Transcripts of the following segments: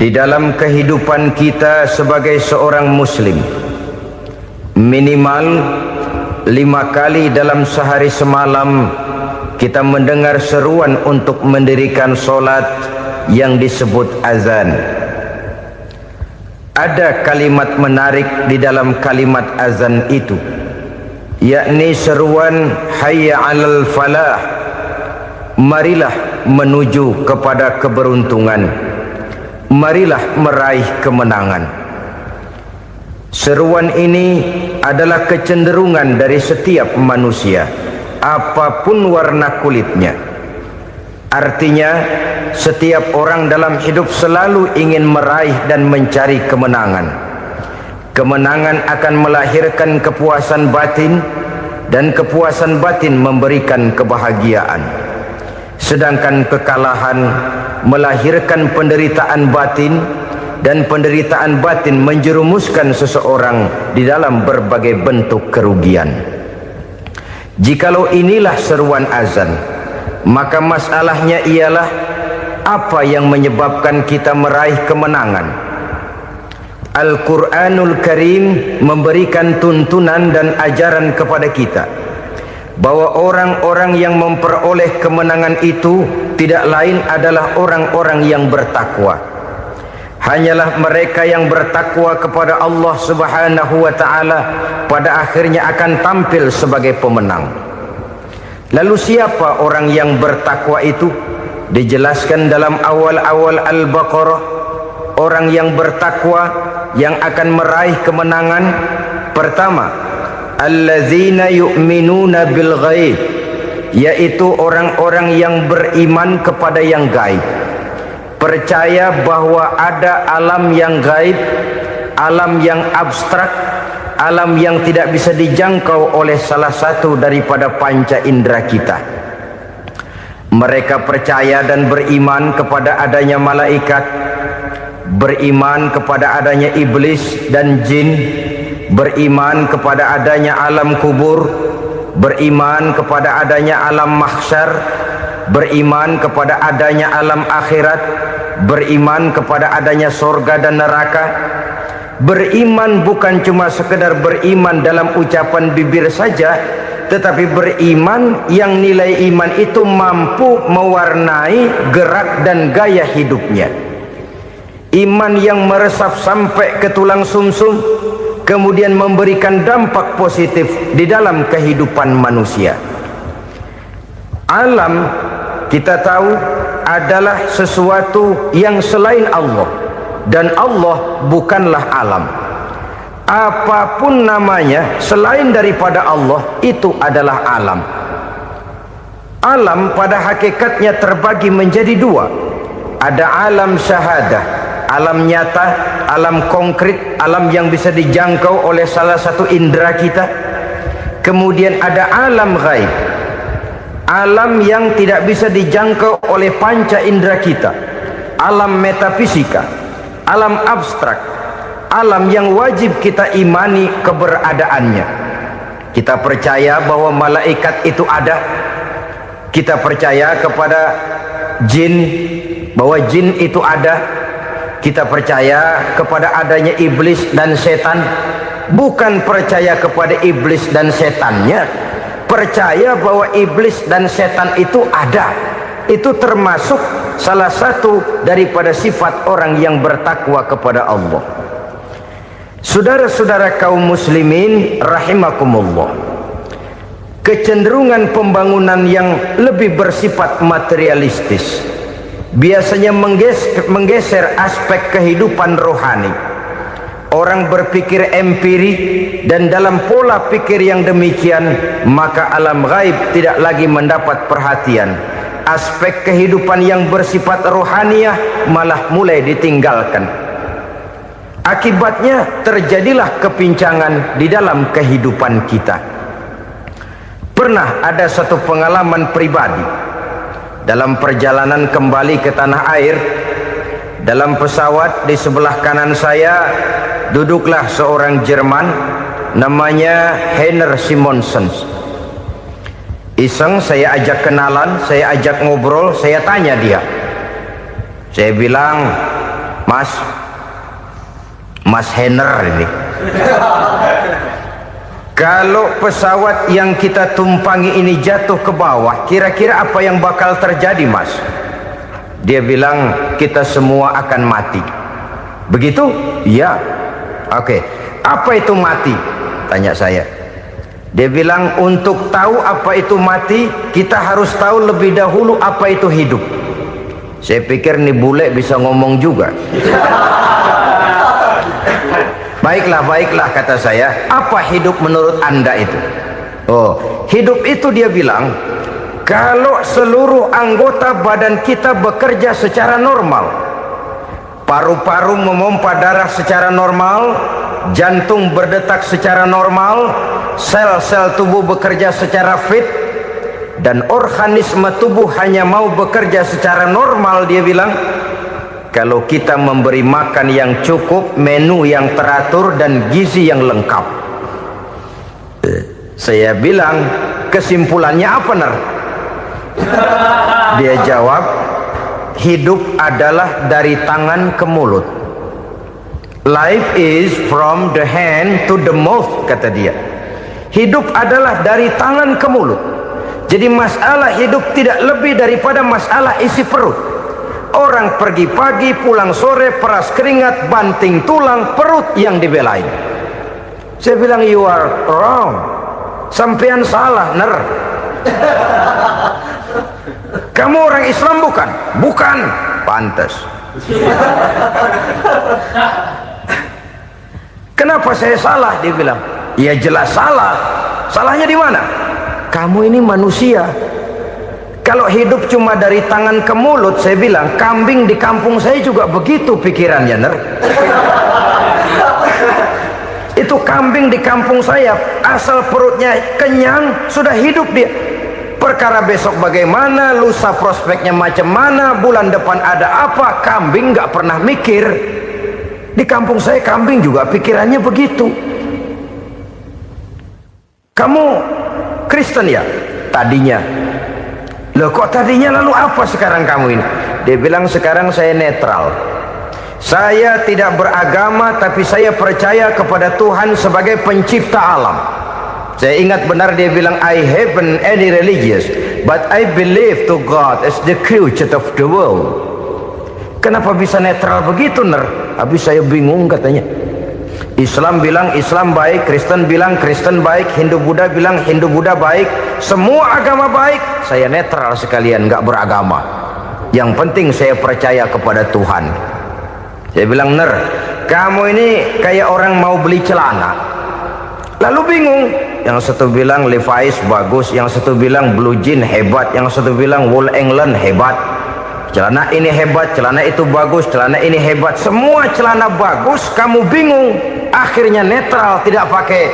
Di dalam kehidupan kita sebagai seorang muslim, minimal 5 kali dalam sehari semalam kita mendengar seruan untuk mendirikan solat yang disebut azan. Ada kalimat menarik di dalam kalimat azan itu, yakni seruan hayya 'alal falah, marilah menuju kepada keberuntungan, marilah meraih kemenangan. Seruan ini adalah kecenderungan dari setiap manusia, apapun warna kulitnya. Artinya, setiap orang dalam hidup selalu ingin meraih dan mencari kemenangan. Kemenangan akan melahirkan kepuasan batin, dan kepuasan batin memberikan kebahagiaan. Sedangkan kekalahan melahirkan penderitaan batin, dan penderitaan batin menjerumuskan seseorang di dalam berbagai bentuk kerugian. Jikalau inilah seruan azan, maka masalahnya ialah apa yang menyebabkan kita meraih kemenangan. Al-Quranul Karim memberikan tuntunan dan ajaran kepada kita bahwa orang-orang yang memperoleh kemenangan itu tidak lain adalah orang-orang yang bertakwa. Hanyalah mereka yang bertakwa kepada Allah Subhanahu wa ta'ala pada akhirnya akan tampil sebagai pemenang. Lalu siapa orang yang bertakwa itu? Dijelaskan dalam awal-awal Al-Baqarah, orang yang bertakwa yang akan meraih kemenangan. Pertama, allazina yu'minuna bil ghaib, yaitu orang-orang yang beriman kepada yang gaib, percaya bahwa ada alam yang gaib, alam yang abstrak, alam yang tidak bisa dijangkau oleh salah satu daripada panca indera kita. Mereka percaya dan beriman kepada adanya malaikat, beriman kepada adanya iblis dan jin, beriman kepada adanya alam kubur, beriman kepada adanya alam mahsyar, beriman kepada adanya alam akhirat, beriman kepada adanya sorga dan neraka. Beriman bukan cuma sekedar beriman dalam ucapan bibir saja, tetapi beriman yang nilai iman itu mampu mewarnai gerak dan gaya hidupnya. Iman yang meresap sampai ke tulang sumsum, kemudian memberikan dampak positif di dalam kehidupan manusia. Alam, kita tahu, adalah sesuatu yang selain Allah, dan Allah bukanlah alam. Apapun namanya selain daripada Allah, itu adalah alam. Alam pada hakikatnya terbagi menjadi dua. Ada alam syahadah, alam nyata, alam konkret, alam yang bisa dijangkau oleh salah satu indera kita. Kemudian ada alam ghaib, alam yang tidak bisa dijangkau oleh panca indera kita, alam metafisika, alam abstrak, alam yang wajib kita imani keberadaannya. Kita percaya bahwa malaikat itu ada, kita percaya kepada jin, bahwa jin itu ada, kita percaya kepada adanya iblis dan setan. Bukan percaya kepada iblis dan setannya, percaya bahwa iblis dan setan itu ada. Itu termasuk salah satu daripada sifat orang yang bertakwa kepada Allah. Saudara-saudara kaum muslimin rahimakumullah, kecenderungan pembangunan yang lebih bersifat materialistis biasanya menggeser aspek kehidupan rohani. Orang berpikir empiri, dan dalam pola pikir yang demikian, maka alam gaib tidak lagi mendapat perhatian. Aspek kehidupan yang bersifat rohaniah malah mulai ditinggalkan. Akibatnya terjadilah kepincangan di dalam kehidupan kita. Pernah ada satu pengalaman pribadi dalam perjalanan kembali ke tanah air. Dalam pesawat di sebelah kanan saya duduklah seorang Jerman, namanya Heiner Simonsen. Iseng saya ajak kenalan, saya ajak ngobrol, saya tanya dia. Saya bilang, Mas Henner ini. Kalau pesawat yang kita tumpangi ini jatuh ke bawah, kira-kira apa yang bakal terjadi, Mas? Dia bilang, kita semua akan mati. Begitu? Ya. Oke. Apa itu mati? Tanya saya. Dia bilang, untuk tahu apa itu mati, kita harus tahu lebih dahulu apa itu hidup. Saya pikir nih bule bisa ngomong juga. Baiklah kata saya. Apa hidup menurut Anda itu? Oh, hidup itu dia bilang, kalau seluruh anggota badan kita bekerja secara normal, paru-paru memompa darah secara normal, jantung berdetak secara normal, sel-sel tubuh bekerja secara fit, dan organisme tubuh hanya mau bekerja secara normal, dia bilang, kalau kita memberi makan yang cukup, menu yang teratur, dan gizi yang lengkap. Saya bilang, kesimpulannya apa, Ner? Dia jawab, hidup adalah dari tangan ke mulut. Life is from the hand to the mouth, kata dia. Hidup adalah dari tangan ke mulut. Jadi masalah hidup tidak lebih daripada masalah isi perut. Orang pergi pagi, pulang sore, peras keringat, banting tulang, perut yang dibelain. Saya bilang, you are wrong. Sampean salah, Ner. Kamu orang Islam bukan? Bukan. Pantas. Kenapa saya salah? Dia bilang, ya jelas salah. Salahnya di mana? Kamu ini manusia. Kalau hidup cuma dari tangan ke mulut, saya bilang, kambing di kampung saya juga begitu pikirannya, Ner. Itu kambing di kampung saya, asal perutnya kenyang, sudah hidup dia. Perkara besok bagaimana, lusa prospeknya macam mana, bulan depan ada apa, kambing nggak pernah mikir. Di kampung saya kambing juga pikirannya begitu. Kamu Kristen ya? Tadinya. Loh, kok tadinya, lalu apa sekarang kamu ini? Dia bilang, sekarang saya netral. Saya tidak beragama, tapi saya percaya kepada Tuhan sebagai pencipta alam. Saya ingat benar dia bilang, I haven't any religious, but I believe to God as the creator of the world. Kenapa bisa netral begitu, Ner? Habis saya bingung, katanya. Islam bilang Islam baik, Kristen bilang Kristen baik, Hindu Buddha bilang Hindu Buddha baik, semua agama baik. Saya netral sekalian, nggak beragama. Yang penting saya percaya kepada Tuhan. Saya bilang, Ner, kamu ini kayak orang mau beli celana, lalu bingung. Yang satu bilang Levi's bagus, yang satu bilang Blue Jean hebat, yang satu bilang Wool England hebat. Celana ini hebat, celana itu bagus, celana ini hebat, semua celana bagus, kamu bingung. Akhirnya netral, tidak pakai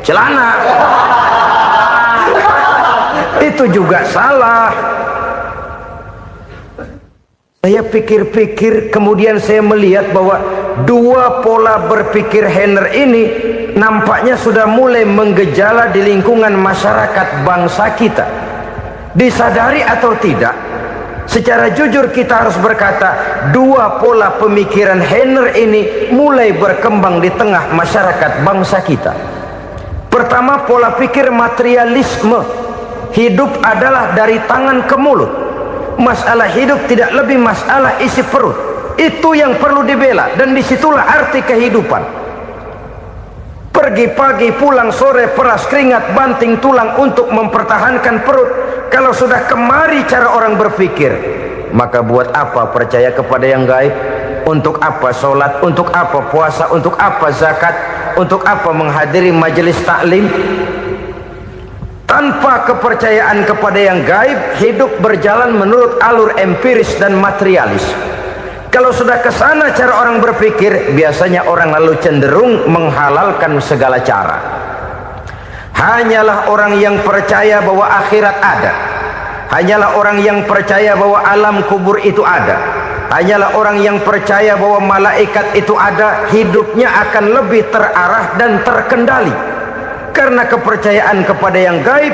celana. Itu juga salah. Saya pikir-pikir, kemudian saya melihat bahwa dua pola berpikir Henner ini nampaknya sudah mulai menggejala di lingkungan masyarakat bangsa kita. Disadari atau tidak, secara jujur kita harus berkata, dua pola pemikiran Henner ini mulai berkembang di tengah masyarakat bangsa kita. Pertama, pola pikir materialisme. Hidup adalah dari tangan ke mulut. Masalah hidup tidak lebih masalah isi perut. Itu yang perlu dibela, dan disitulah arti kehidupan. Pergi pagi, pulang sore, peras keringat, banting tulang untuk mempertahankan perut. Kalau sudah kemari cara orang berpikir, maka buat apa percaya kepada yang gaib? Untuk apa sholat? Untuk apa puasa? Untuk apa zakat? Untuk apa menghadiri majelis taklim? Tanpa kepercayaan kepada yang gaib, hidup berjalan menurut alur empiris dan materialis. Kalau sudah ke sana cara orang berpikir, biasanya orang lalu cenderung menghalalkan segala cara. Hanyalah orang yang percaya bahwa akhirat ada, hanyalah orang yang percaya bahwa alam kubur itu ada, hanyalah orang yang percaya bahwa malaikat itu ada, hidupnya akan lebih terarah dan terkendali. Karena kepercayaan kepada yang gaib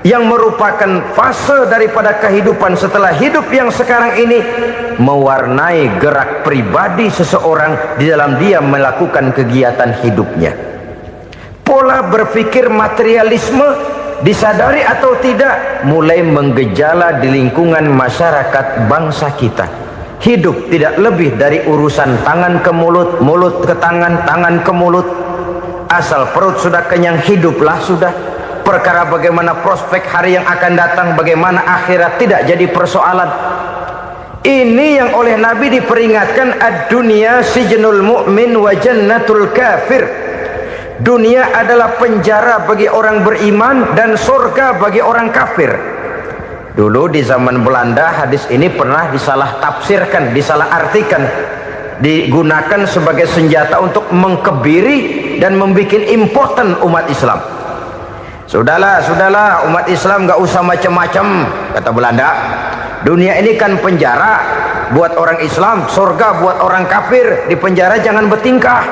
yang merupakan fase daripada kehidupan setelah hidup yang sekarang ini, mewarnai gerak pribadi seseorang di dalam dia melakukan kegiatan hidupnya. Pola berpikir materialisme, disadari atau tidak, mulai menggejala di lingkungan masyarakat bangsa kita. Hidup tidak lebih dari urusan tangan ke mulut, mulut ke tangan, tangan ke mulut. Asal perut sudah kenyang, hiduplah sudah. Perkara bagaimana prospek hari yang akan datang, bagaimana akhirat, tidak jadi persoalan. Ini yang oleh Nabi diperingatkan, ad-dunya sijnul mu'min wa jannatul kafir. Dunia adalah penjara bagi orang beriman dan surga bagi orang kafir. Dulu di zaman Belanda hadis ini pernah disalah tafsirkan, disalah artikan, digunakan sebagai senjata untuk mengkebiri dan membuat impoten umat Islam. Sudahlah umat Islam gak usah macam-macam, kata Belanda. Dunia ini kan penjara buat orang Islam, surga buat orang kafir. Di penjara jangan bertingkah.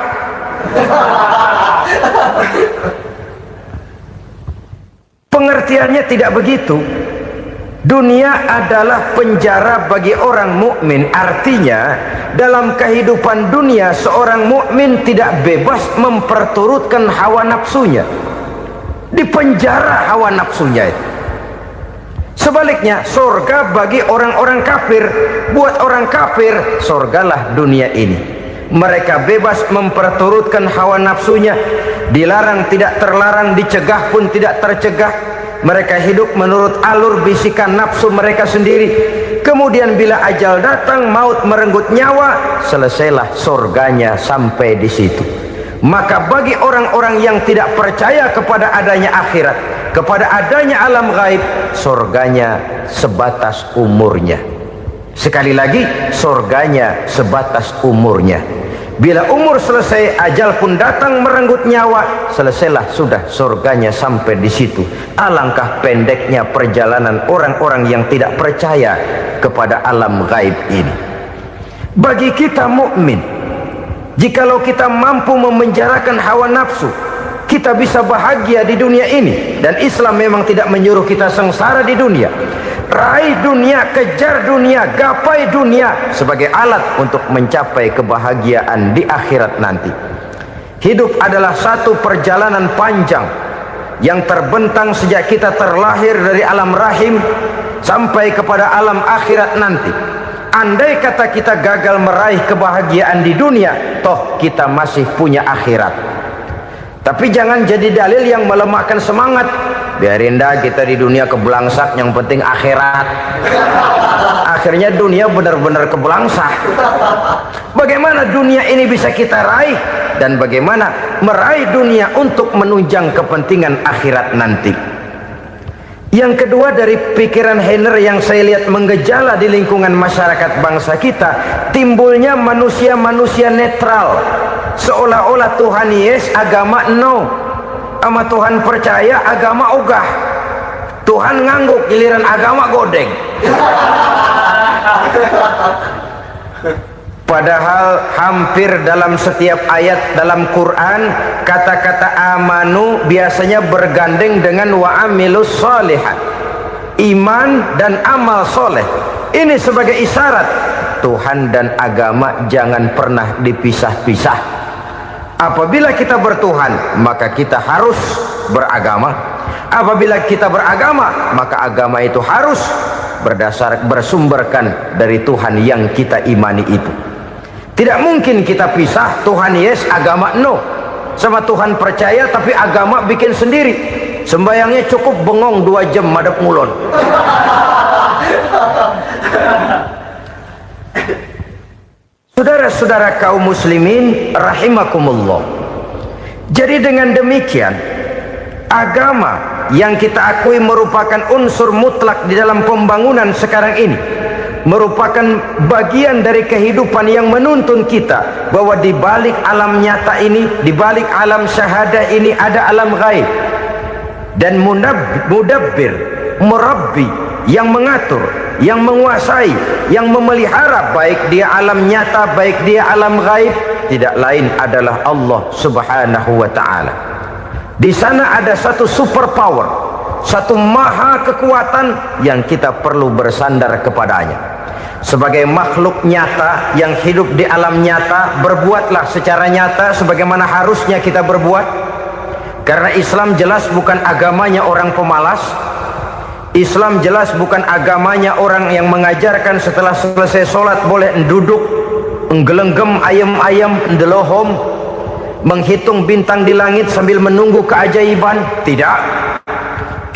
Pengertiannya tidak begitu. Dunia adalah penjara bagi orang mukmin. Artinya dalam kehidupan dunia seorang mukmin tidak bebas memperturutkan hawa nafsunya. Di penjara hawa nafsunya itu. Sebaliknya surga bagi orang-orang kafir. Buat orang kafir surgalah dunia ini. Mereka bebas memperturutkan hawa nafsunya, dilarang tidak terlarang, dicegah pun tidak tercegah. Mereka hidup menurut alur bisikan nafsu mereka sendiri. Kemudian bila ajal datang, maut merenggut nyawa, selesailah surganya sampai di situ. Maka bagi orang-orang yang tidak percaya kepada adanya akhirat, kepada adanya alam gaib, surganya sebatas umurnya. Sekali lagi, surganya sebatas umurnya. Bila umur selesai, ajal pun datang merenggut nyawa, selesailah sudah surganya sampai di situ. Alangkah pendeknya perjalanan orang-orang yang tidak percaya kepada alam gaib ini. Bagi kita mukmin, jikalau kita mampu memenjarakan hawa nafsu, kita bisa bahagia di dunia ini. Dan Islam memang tidak menyuruh kita sengsara di dunia. Raih dunia, kejar dunia, gapai dunia sebagai alat untuk mencapai kebahagiaan di akhirat nanti. Hidup adalah satu perjalanan panjang yang terbentang sejak kita terlahir dari alam rahim sampai kepada alam akhirat nanti. Andai kata kita gagal meraih kebahagiaan di dunia, toh kita masih punya akhirat. Tapi jangan jadi dalil yang melemahkan semangat. Biarin dah kita di dunia kebelangsak, yang penting akhirat. Akhirnya dunia benar-benar kebelangsak. Bagaimana dunia ini bisa kita raih, dan bagaimana meraih dunia untuk menunjang kepentingan akhirat nanti. Yang kedua, dari pikiran Heiner yang saya lihat menggejala di lingkungan masyarakat bangsa kita, timbulnya manusia-manusia netral. Seolah-olah Tuhan yes, agama no. Sama Tuhan percaya, agama ogah. Tuhan ngangguk, giliran agama godeng. Padahal hampir dalam setiap ayat dalam Quran, kata-kata amanu biasanya bergandeng dengan wa amilus sholihat. Iman dan amal soleh. Ini sebagai isyarat Tuhan dan agama jangan pernah dipisah-pisah. Apabila kita bertuhan, maka kita harus beragama. Apabila kita beragama, maka agama itu harus bersumberkan dari Tuhan yang kita imani itu. Tidak mungkin kita pisah, Tuhan yes, agama no. Sama Tuhan percaya tapi agama bikin sendiri. Sembayangnya cukup bengong 2 jam madep ngulon. Saudara-saudara kaum muslimin rahimakumullah. Jadi dengan demikian, agama yang kita akui merupakan unsur mutlak di dalam pembangunan sekarang ini, merupakan bagian dari kehidupan yang menuntun kita bahwa di balik alam nyata ini, di balik alam syahadah ini ada alam gaib. Dan mudabbir, murabbi, yang mengatur, yang menguasai, yang memelihara, baik dia alam nyata, baik dia alam gaib, tidak lain adalah Allah Subhanahu wa ta'ala. Di sana ada satu super power, satu maha kekuatan yang kita perlu bersandar kepadanya. Sebagai makhluk nyata yang hidup di alam nyata, berbuatlah secara nyata sebagaimana harusnya kita berbuat. Karena Islam jelas bukan agamanya orang pemalas. Islam jelas bukan agamanya orang yang mengajarkan setelah selesai sholat boleh duduk nggelenggem ayam-ayam ndelohom, menghitung bintang di langit sambil menunggu keajaiban. Tidak.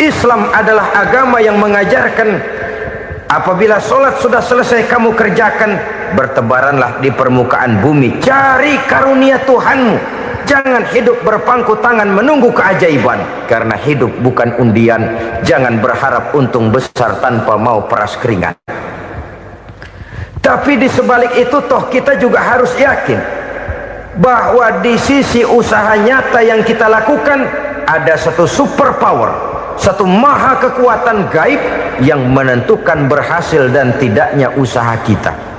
Islam adalah agama yang mengajarkan apabila sholat sudah selesai kamu kerjakan, bertebaranlah di permukaan bumi, cari karunia Tuhanmu. Jangan hidup berpangku tangan menunggu keajaiban, karena hidup bukan undian. Jangan berharap untung besar tanpa mau peras keringat. Tapi di sebalik itu toh kita juga harus yakin bahwa di sisi usaha nyata yang kita lakukan ada satu super power, satu maha kekuatan gaib yang menentukan berhasil dan tidaknya usaha kita.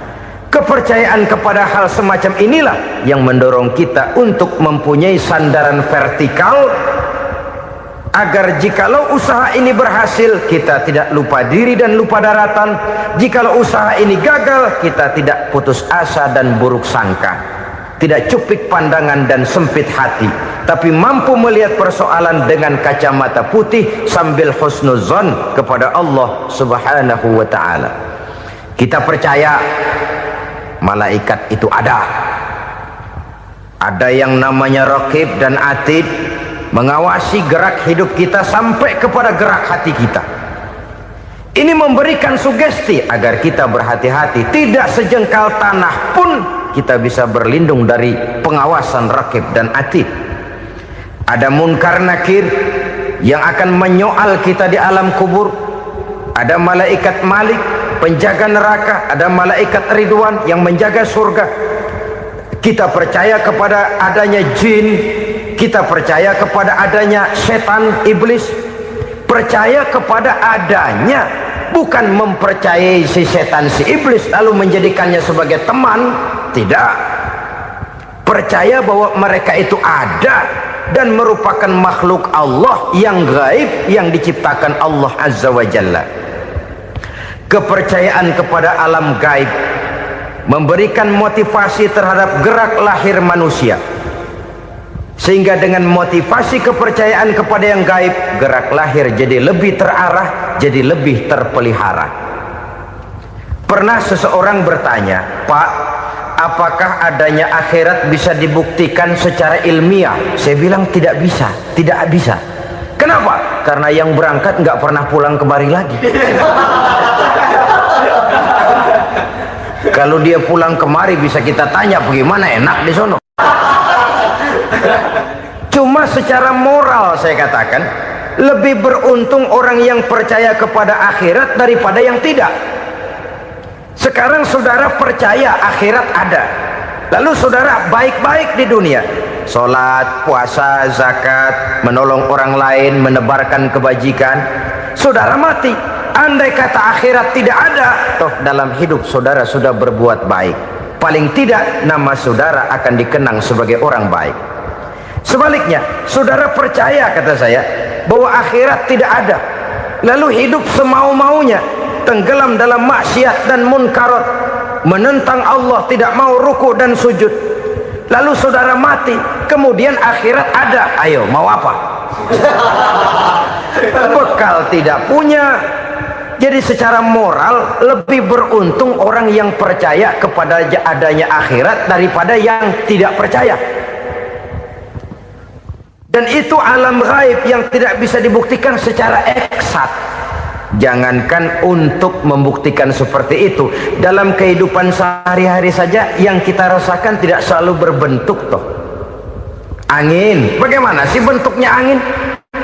Kepercayaan kepada hal semacam inilah yang mendorong kita untuk mempunyai sandaran vertikal, agar jikalau usaha ini berhasil, kita tidak lupa diri dan lupa daratan. Jikalau usaha ini gagal, kita tidak putus asa dan buruk sangka, tidak cupik pandangan dan sempit hati, tapi mampu melihat persoalan dengan kacamata putih sambil husnuzon kepada Allah Subhanahu wa ta'ala. Kita percaya malaikat itu ada yang namanya Raqib dan Atid, mengawasi gerak hidup kita sampai kepada gerak hati kita. Ini memberikan sugesti agar kita berhati-hati, tidak sejengkal tanah pun kita bisa berlindung dari pengawasan Raqib dan Atid. Ada munkar nakir yang akan menyoal kita di alam kubur. Ada malaikat Malik, penjaga neraka. Ada malaikat Ridwan yang menjaga surga. Kita percaya kepada adanya jin, kita percaya kepada adanya setan, iblis. Percaya kepada adanya, bukan mempercayai si setan, si iblis lalu menjadikannya sebagai teman. Tidak. Percaya bahwa mereka itu ada dan merupakan makhluk Allah yang gaib yang diciptakan Allah Azza wa Jalla. Kepercayaan kepada alam gaib memberikan motivasi terhadap gerak lahir manusia, sehingga dengan motivasi kepercayaan kepada yang gaib, gerak lahir jadi lebih terarah, jadi lebih terpelihara. Pernah seseorang bertanya, "Pak, apakah adanya akhirat bisa dibuktikan secara ilmiah?" Saya bilang tidak bisa, tidak bisa. Kenapa? Karena yang berangkat nggak pernah pulang kembali lagi. Kalau dia pulang kemari bisa kita tanya bagaimana enak di sono. Cuma secara moral saya katakan, lebih beruntung orang yang percaya kepada akhirat daripada yang tidak. Sekarang saudara percaya akhirat ada, lalu saudara baik-baik di dunia, sholat, puasa, zakat, menolong orang lain, menebarkan kebajikan. Saudara mati, andai kata akhirat tidak ada, toh dalam hidup saudara sudah berbuat baik, paling tidak nama saudara akan dikenang sebagai orang baik. Sebaliknya, saudara percaya, kata saya, bahwa akhirat tidak ada, lalu hidup semau-maunya, tenggelam dalam maksiat dan munkarat, menentang Allah, tidak mau ruku dan sujud, lalu saudara mati, kemudian akhirat ada, ayo mau apa? Bekal tidak punya. Jadi secara moral lebih beruntung orang yang percaya kepada adanya akhirat daripada yang tidak percaya. Dan itu alam gaib yang tidak bisa dibuktikan secara eksat. Jangankan untuk membuktikan seperti itu, dalam kehidupan sehari-hari saja yang kita rasakan tidak selalu berbentuk toh. Angin, bagaimana sih bentuknya angin?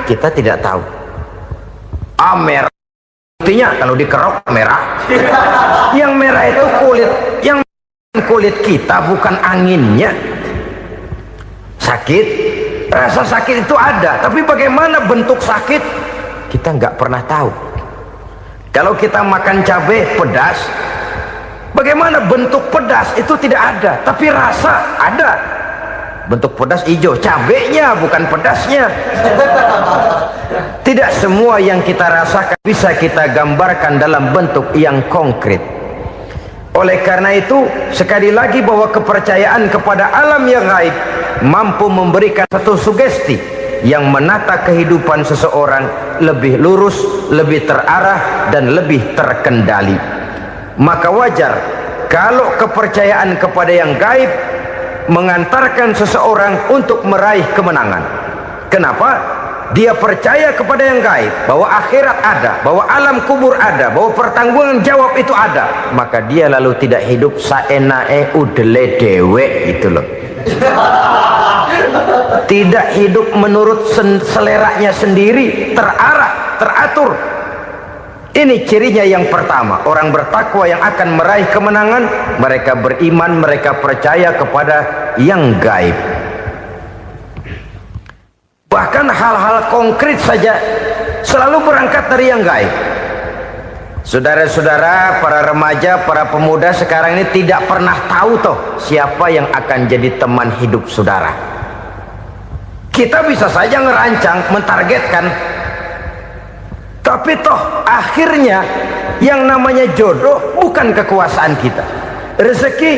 Kita tidak tahu. Merah, buktinya kalau dikerok merah. Yang merah itu kulit, yang kulit kita bukan anginnya. Sakit, rasa sakit itu ada, tapi bagaimana bentuk sakit kita nggak pernah tahu. Kalau kita makan cabai pedas, bagaimana bentuk pedas itu tidak ada, tapi rasa ada. bentuk pedas hijau, cabenya bukan pedasnya. Tidak semua yang kita rasakan bisa kita gambarkan dalam bentuk yang konkret. Oleh karena itu, sekali lagi bahwa kepercayaan kepada alam yang gaib mampu memberikan satu sugesti yang menata kehidupan seseorang lebih lurus, lebih terarah, dan lebih terkendali. Maka wajar kalau kepercayaan kepada yang gaib mengantarkan seseorang untuk meraih kemenangan. Kenapa? Dia percaya kepada yang gaib, bahwa akhirat ada, bahwa alam kubur ada, bahwa pertanggungan jawab itu ada. Maka dia lalu tidak hidup saenae udele dewe, itu loh. Tidak hidup menurut seleranya sendiri, terarah, teratur. Ini cirinya yang pertama. Orang bertakwa yang akan meraih kemenangan, mereka beriman, mereka percaya kepada yang gaib. Bahkan hal-hal konkret saja selalu berangkat dari yang gaib. Saudara-saudara, para remaja, para pemuda sekarang ini tidak pernah tahu toh siapa yang akan jadi teman hidup saudara. Kita bisa saja ngerancang, mentargetkan, tapi toh akhirnya yang namanya jodoh bukan kekuasaan kita. Rezeki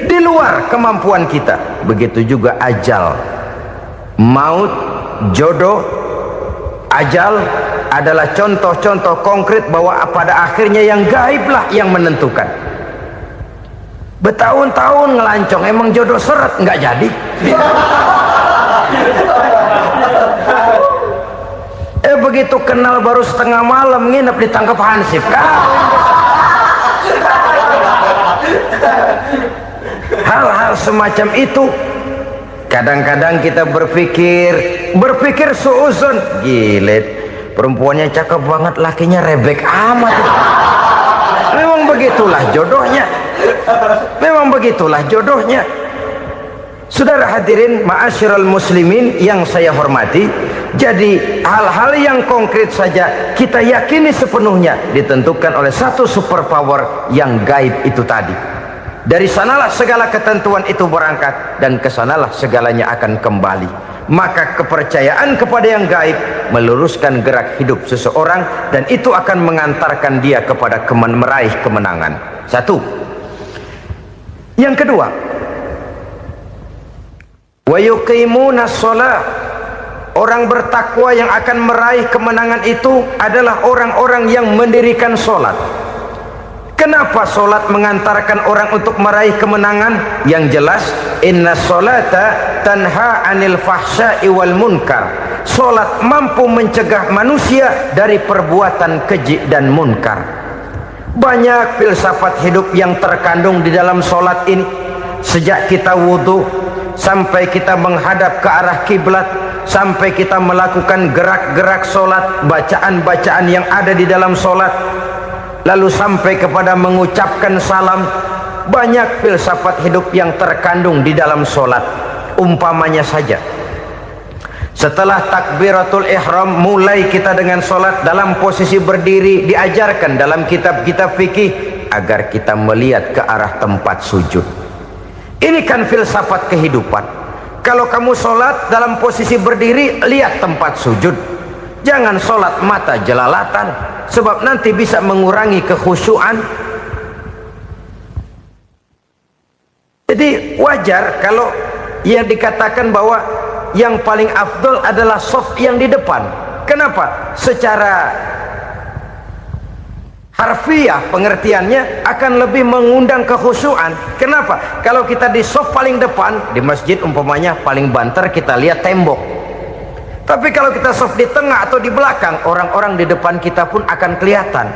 di luar kemampuan kita. Begitu juga ajal, maut, jodoh, ajal adalah contoh-contoh konkret bahwa pada akhirnya yang gaiblah yang menentukan. Bertahun-tahun ngelancong, emang jodoh seret, nggak jadi. Begitu kenal baru setengah malam nginep ditangkap hansip kan. Hal-hal semacam itu kadang-kadang kita berpikir suuzon, gilet, perempuannya cakep banget, lakinya rebek amat. Memang begitulah jodohnya. Memang begitulah jodohnya. Saudara hadirin ma'asyiral muslimin yang saya hormati, jadi hal-hal yang konkret saja kita yakini sepenuhnya ditentukan oleh satu superpower yang gaib itu tadi. Dari sanalah segala ketentuan itu berangkat dan kesanalah segalanya akan kembali. Maka kepercayaan kepada yang gaib meluruskan gerak hidup seseorang dan itu akan mengantarkan dia kepada meraih kemenangan. Satu. Yang kedua, wa yuqimuna shalah. Orang bertakwa yang akan meraih kemenangan itu adalah orang-orang yang mendirikan sholat. Kenapa sholat mengantarkan orang untuk meraih kemenangan? Yang jelas, inna sholata tanha anil fahsya'i wal munkar. Sholat mampu mencegah manusia dari perbuatan keji dan munkar. Banyak filsafat hidup yang terkandung di dalam sholat ini. Sejak kita wudhu sampai kita menghadap ke arah kiblat, sampai kita melakukan gerak-gerak sholat, bacaan-bacaan yang ada di dalam sholat, lalu sampai kepada mengucapkan salam. Banyak filsafat hidup yang terkandung di dalam sholat. Umpamanya saja, setelah takbiratul ihram mulai kita dengan sholat dalam posisi berdiri, diajarkan dalam kitab-kitab fikih agar kita melihat ke arah tempat sujud. Ini kan filsafat kehidupan. Kalau kamu sholat dalam posisi berdiri, lihat tempat sujud. Jangan sholat mata jelalatan, sebab nanti bisa mengurangi kekhusyuan. Jadi wajar kalau yang dikatakan bahwa yang paling afdol adalah shaf yang di depan. Kenapa? Secara harfiah pengertiannya akan lebih mengundang kekhusyuan. Kenapa? Kalau kita di shaf paling depan di masjid umpamanya paling banter kita lihat tembok. Tapi kalau kita shaf di tengah atau di belakang, orang-orang di depan kita pun akan kelihatan.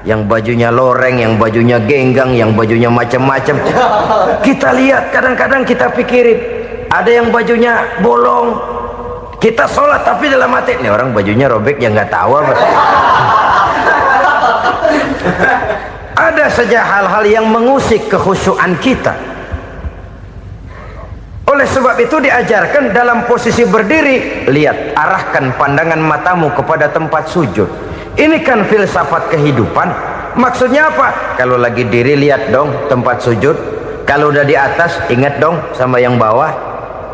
Yang bajunya loreng, yang bajunya genggang, yang bajunya macam-macam. Kita lihat, kadang-kadang kita pikirin, ada yang bajunya bolong. Kita sholat tapi dalam hati, nih orang bajunya robek yang nggak tahu apa. Ada saja hal-hal yang mengusik kekhusyuan kita. Oleh sebab itu diajarkan dalam posisi berdiri, lihat, arahkan pandangan matamu kepada tempat sujud. Ini kan filsafat kehidupan. Maksudnya apa? Kalau lagi diri lihat dong tempat sujud. Kalau udah di atas ingat dong sama yang bawah.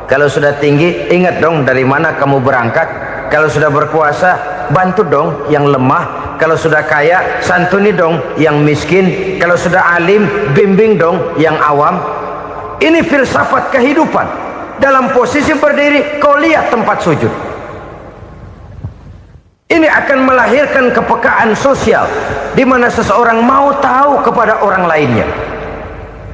Kalau sudah tinggi, ingat dong dari mana kamu berangkat. Kalau sudah berkuasa, bantu dong yang lemah. Kalau sudah kaya, santuni dong yang miskin. Kalau sudah alim, bimbing dong yang awam. Ini filsafat kehidupan. Dalam posisi berdiri, kau lihat tempat sujud. Ini akan melahirkan kepekaan sosial, di mana seseorang mau tahu kepada orang lainnya.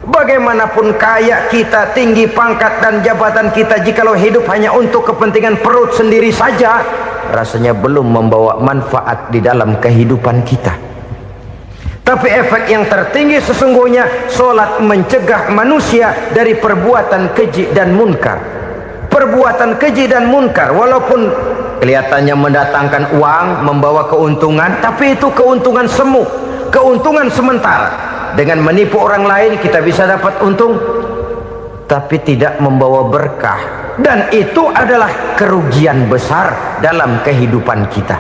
Bagaimanapun kaya kita, tinggi pangkat dan jabatan kita, jikalau hidup hanya untuk kepentingan perut sendiri saja, rasanya belum membawa manfaat di dalam kehidupan kita. Tapi efek yang tertinggi sesungguhnya, solat mencegah manusia dari perbuatan keji dan munkar. Perbuatan keji dan munkar, walaupun kelihatannya mendatangkan uang, membawa keuntungan, tapi itu keuntungan semu, keuntungan sementara. Dengan menipu orang lain kita bisa dapat untung, tapi tidak membawa berkah, dan itu adalah kerugian besar dalam kehidupan kita.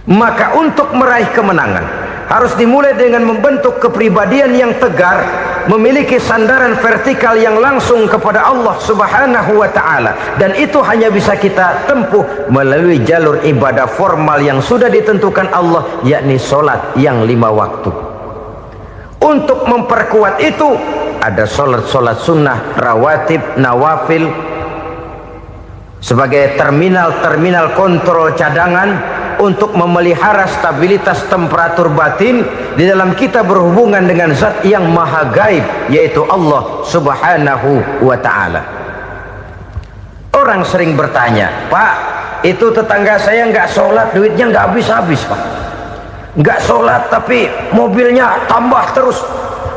Maka untuk meraih kemenangan harus dimulai dengan membentuk kepribadian yang tegar, memiliki sandaran vertikal yang langsung kepada Allah Subhanahu wa ta'ala, dan itu hanya bisa kita tempuh melalui jalur ibadah formal yang sudah ditentukan Allah, yakni solat yang 5 waktu. Untuk memperkuat itu ada solat-solat sunnah, rawatib, nawafil sebagai terminal kontrol cadangan untuk memelihara stabilitas temperatur batin di dalam kita berhubungan dengan zat yang maha gaib, yaitu Allah Subhanahu wa ta'ala. Orang sering bertanya, Pak, itu tetangga saya nggak sholat, duitnya nggak habis-habis, Pak. Nggak sholat tapi mobilnya tambah terus,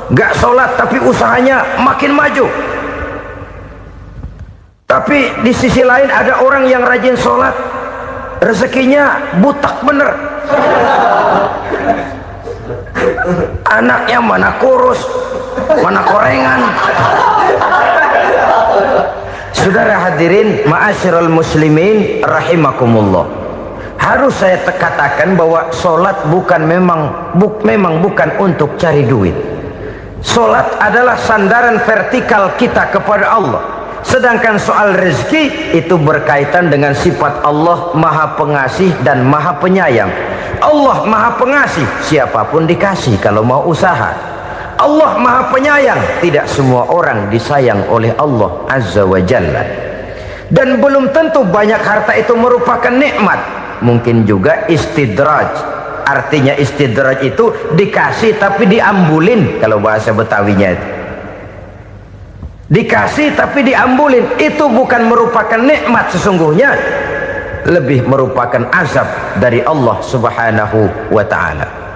nggak sholat tapi usahanya makin maju. Tapi di sisi lain ada orang yang rajin sholat, rezekinya butak bener, anaknya mana kurus, mana korengan. Saudara hadirin ma'asyiral muslimin rahimakumullah, harus saya katakan bahwa solat memang bukan untuk cari duit. Solat adalah sandaran vertikal kita kepada Allah. Sedangkan soal rezeki itu berkaitan dengan sifat Allah maha pengasih dan maha penyayang. Allah maha pengasih, siapapun dikasih kalau mau usaha. Allah maha penyayang, tidak semua orang disayang oleh Allah Azza wa Jalla. Dan belum tentu banyak harta itu merupakan nikmat. Mungkin juga istidraj. Artinya istidraj itu dikasih tapi diambulin, kalau bahasa Betawinya itu. Dikasih tapi diambulin, itu bukan merupakan nikmat sesungguhnya, lebih merupakan azab dari Allah Subhanahu wa ta'ala.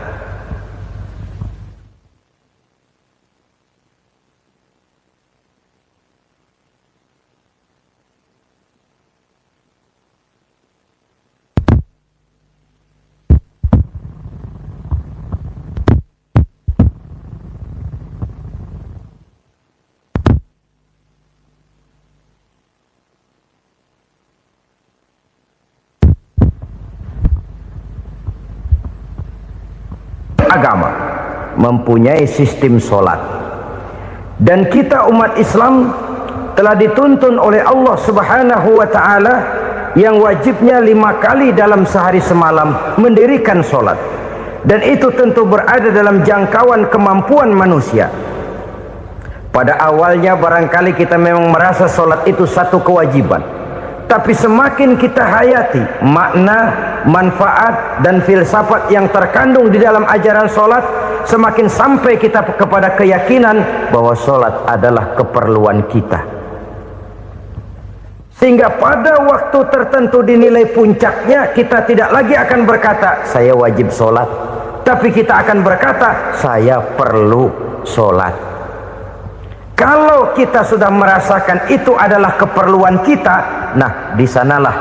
Agama mempunyai sistem solat, dan kita umat Islam telah dituntun oleh Allah Subhanahu wa ta'ala yang wajibnya 5 kali dalam sehari semalam mendirikan solat, dan itu tentu berada dalam jangkauan kemampuan manusia. Pada awalnya barangkali kita memang merasa solat itu satu kewajiban, tapi semakin kita hayati makna, manfaat dan filsafat yang terkandung di dalam ajaran solat, semakin sampai kita kepada keyakinan bahwa solat adalah keperluan kita. Sehingga pada waktu tertentu dinilai puncaknya, kita tidak lagi akan berkata saya wajib solat, tapi kita akan berkata saya perlu solat. Kalau kita sudah merasakan itu adalah keperluan kita, nah di sanalah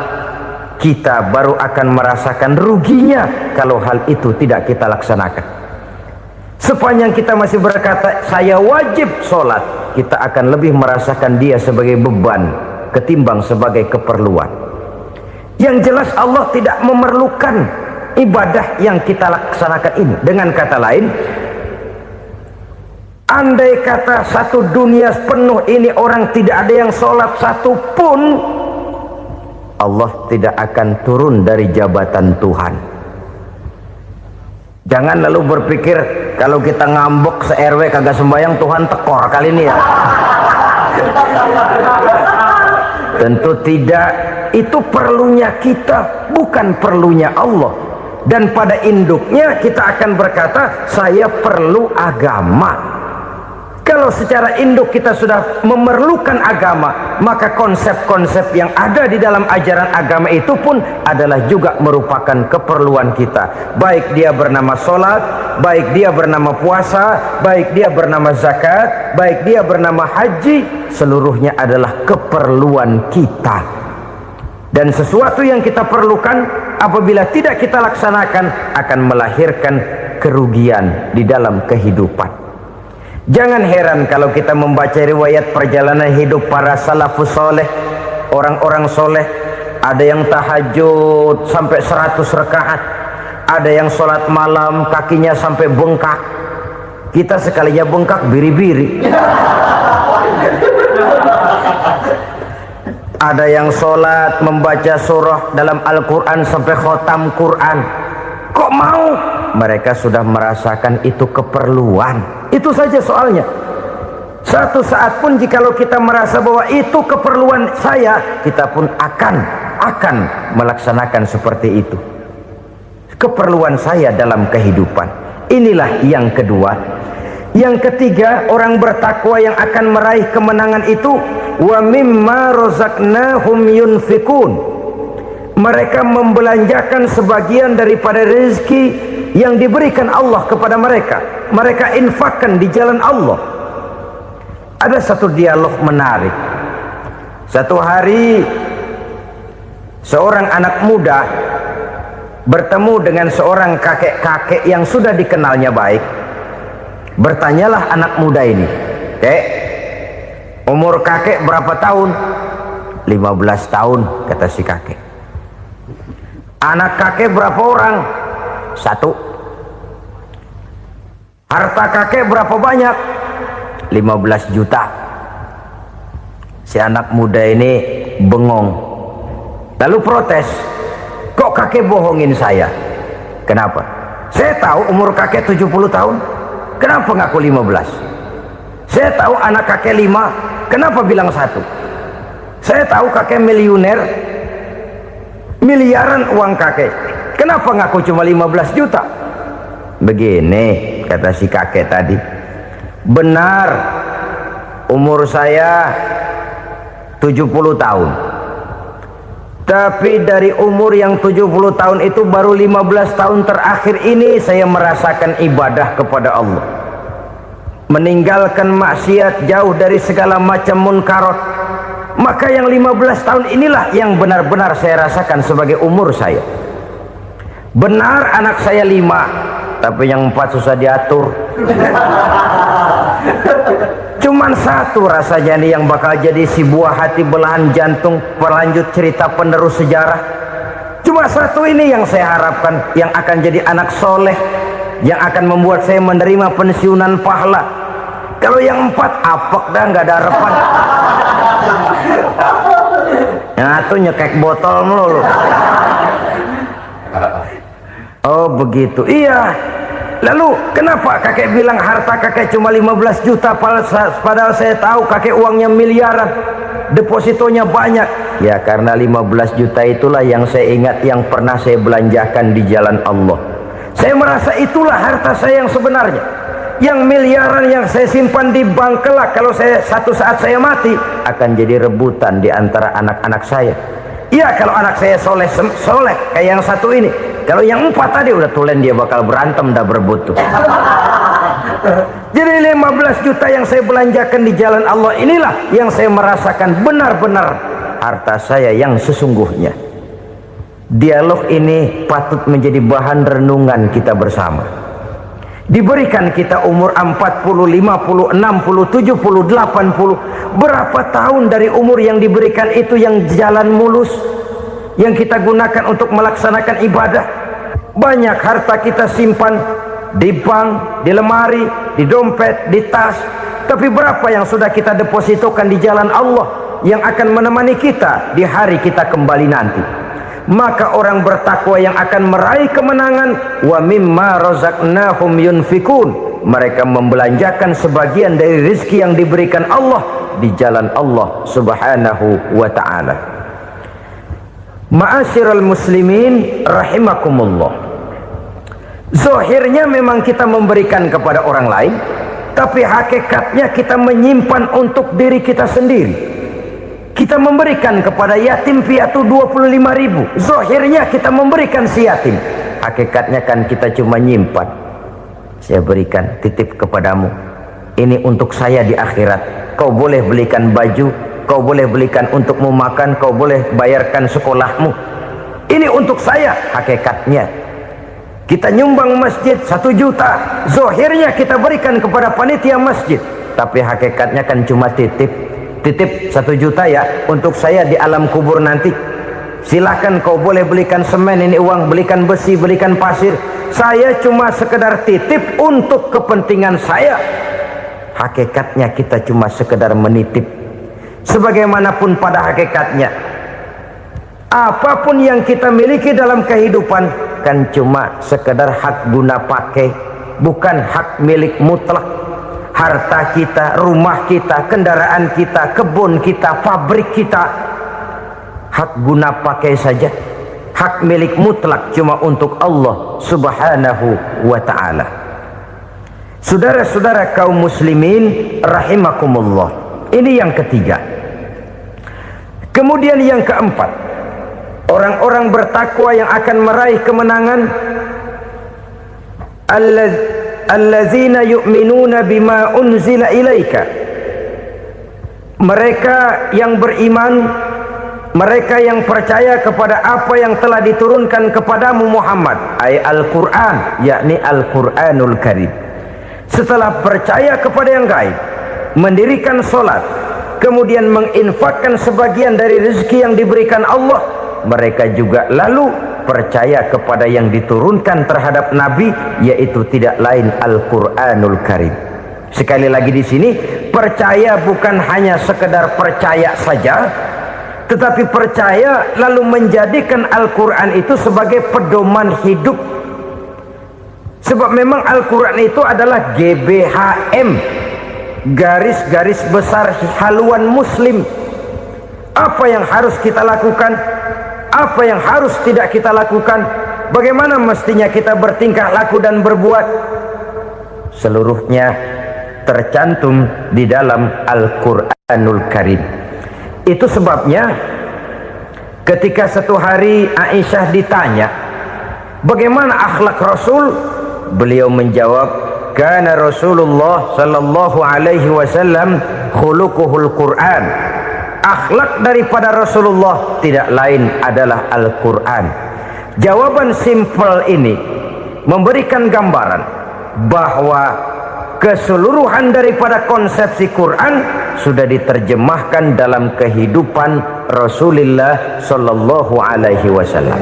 kita baru akan merasakan ruginya kalau hal itu tidak kita laksanakan. Sepanjang kita masih berkata saya wajib sholat, kita akan lebih merasakan dia sebagai beban ketimbang sebagai keperluan. Yang jelas Allah tidak memerlukan ibadah yang kita laksanakan ini. Dengan kata lain, Andai kata satu dunia penuh ini orang tidak ada yang sholat satu pun, Allah tidak akan turun dari jabatan Tuhan. Jangan lalu berpikir kalau kita ngambek se-RW kagak sembahyang Tuhan tekor kali ini ya. Tentu tidak. Itu perlunya kita, bukan perlunya Allah. Dan pada induknya kita akan berkata, saya perlu agama. Kalau secara induk kita sudah memerlukan agama, maka konsep-konsep yang ada di dalam ajaran agama itu pun adalah juga merupakan keperluan kita. Baik dia bernama sholat, baik dia bernama puasa, baik dia bernama zakat, baik dia bernama haji, seluruhnya adalah keperluan kita. Dan sesuatu yang kita perlukan apabila tidak kita laksanakan akan melahirkan kerugian di dalam kehidupan. Jangan heran kalau kita membaca riwayat perjalanan hidup para salafus soleh, orang-orang soleh. Ada yang tahajud sampai 100 rakaat, ada yang sholat malam kakinya sampai bengkak. Kita sekalinya bengkak biri-biri. Ada yang sholat membaca surah dalam Al-Quran sampai khotam Quran. Kok mau? Mereka sudah merasakan itu keperluan. Itu saja soalnya. Satu saat pun jikalau kita merasa bahwa itu keperluan saya, kita pun akan melaksanakan seperti itu. Keperluan saya dalam kehidupan. Inilah yang kedua. Yang ketiga, orang bertakwa yang akan meraih kemenangan itu, wa mimma razaqnahum yunfikun. Mereka membelanjakan sebagian daripada rezeki yang diberikan Allah kepada mereka. Mereka infakkan di jalan Allah. Ada satu dialog menarik. Satu hari seorang anak muda bertemu dengan seorang kakek-kakek yang sudah dikenalnya baik. Bertanyalah anak muda ini, "Kek, umur kakek berapa tahun?" 15 tahun, kata si kakek. "Anak kakek berapa orang?" 1. "Harta kakek berapa banyak?" 15 juta. Si anak muda ini bengong, lalu protes, "Kok kakek bohongin saya?" "Kenapa?" "Saya tahu umur kakek 70 tahun. Kenapa ngaku 15? Saya tahu anak kakek 5. Kenapa bilang 1? Saya tahu kakek miliuner, miliaran uang kakek. Kenapa ngaku cuma 15 juta? Begini, kata si kakek tadi. Benar, umur saya 70 tahun. Tapi dari umur yang 70 tahun itu baru 15 tahun terakhir ini saya merasakan ibadah kepada Allah. Meninggalkan maksiat, jauh dari segala macam munkarat. Maka yang 15 tahun inilah yang benar-benar saya rasakan sebagai umur saya. Benar anak saya 5, tapi yang 4 susah diatur. Cuman 1 rasanya nih yang bakal jadi si buah hati belahan jantung berlanjut cerita penerus sejarah. Cuma 1 ini yang saya harapkan, yang akan jadi anak soleh, yang akan membuat saya menerima pensiunan pahala. Kalau yang 4 apek dah, nggak ada harapan. Yang 1 nyekek botol mulu. Oh begitu, iya. Lalu kenapa kakek bilang harta kakek cuma 15 juta padahal saya tahu kakek uangnya miliaran, depositonya banyak? Ya karena 15 juta itulah yang saya ingat yang pernah saya belanjakan di jalan Allah. Saya merasa itulah harta saya yang sebenarnya. Yang miliaran yang saya simpan di bank kelak kalau satu saat saya mati akan jadi rebutan di antara anak-anak saya. Iya kalau anak saya soleh kayak yang 1 ini. Kalau yang 4 tadi udah tulen dia bakal berantem dah berebut tuh. Jadi 15 juta yang saya belanjakan di jalan Allah inilah yang saya merasakan benar-benar harta saya yang sesungguhnya. Dialog ini patut menjadi bahan renungan kita bersama. Diberikan kita umur 40, 50, 60, 70, 80. Berapa tahun dari umur yang diberikan itu yang jalan mulus, yang kita gunakan untuk melaksanakan ibadah? Banyak harta kita simpan di bank, di lemari, di dompet, di tas. Tapi berapa yang sudah kita depositokan di jalan Allah yang akan menemani kita di hari kita kembali nanti? Maka orang bertakwa yang akan meraih kemenangan, wa mimma razaqnahum yunfikun, mereka membelanjakan sebagian dari rezeki yang diberikan Allah di jalan Allah subhanahu wa ta'ala. Ma'asyiral muslimin rahimakumullah, zahirnya memang kita memberikan kepada orang lain, tapi hakikatnya kita menyimpan untuk diri kita sendiri. Kita memberikan kepada yatim piatu 25.000, zahirnya kita memberikan si yatim, hakikatnya kan kita cuma nyimpan. Saya berikan, titip kepadamu, ini untuk saya di akhirat. Kau boleh belikan baju, kau boleh belikan untukmu makan, kau boleh bayarkan sekolahmu, ini untuk saya. Hakikatnya kita nyumbang masjid 1 juta, zahirnya kita berikan kepada panitia masjid, tapi hakikatnya kan cuma titip 1 juta ya untuk saya di alam kubur nanti. Silahkan kau boleh belikan semen, ini uang, belikan besi, belikan pasir, saya cuma sekedar titip untuk kepentingan saya. Hakikatnya kita cuma sekedar menitip. Sebagaimanapun pada hakikatnya, apapun yang kita miliki dalam kehidupan kan cuma sekedar hak guna pakai, bukan hak milik mutlak. Harta kita, rumah kita, kendaraan kita, kebun kita, pabrik kita, hak guna pakai saja. Hak milik mutlak cuma untuk Allah subhanahu wa ta'ala. Saudara-saudara kaum muslimin rahimakumullah, ini yang ketiga. Kemudian yang keempat, orang-orang bertakwa yang akan meraih kemenangan, allazina yu'minuna bima unzila ilaika, mereka yang beriman, mereka yang percaya kepada apa yang telah diturunkan kepadamu Muhammad, ay Al-Quran, yakni Al-Quranul Karim. Setelah percaya kepada yang gaib, mendirikan solat, kemudian menginfakkan sebagian dari rezeki yang diberikan Allah, mereka juga lalu percaya kepada yang diturunkan terhadap Nabi, yaitu tidak lain Al-Quranul Karim. Sekali lagi di sini, percaya bukan hanya sekedar percaya saja, tetapi percaya lalu menjadikan Al-Quran itu sebagai pedoman hidup. Sebab memang Al-Quran itu adalah GBHM, garis-garis besar haluan muslim. Apa yang harus kita lakukan, apa yang harus tidak kita lakukan, bagaimana mestinya kita bertingkah laku dan berbuat, seluruhnya tercantum di dalam Al-Quranul Karim. Itu sebabnya ketika satu hari Aisyah ditanya bagaimana akhlak Rasul, beliau menjawab, kana Rasulullah sallallahu alaihi wasallam khuluquhul Quran. Akhlak daripada Rasulullah tidak lain adalah Al-Quran. Jawaban simpel ini memberikan gambaran bahwa keseluruhan daripada konsepsi Quran sudah diterjemahkan dalam kehidupan Rasulullah sallallahu alaihi wasallam.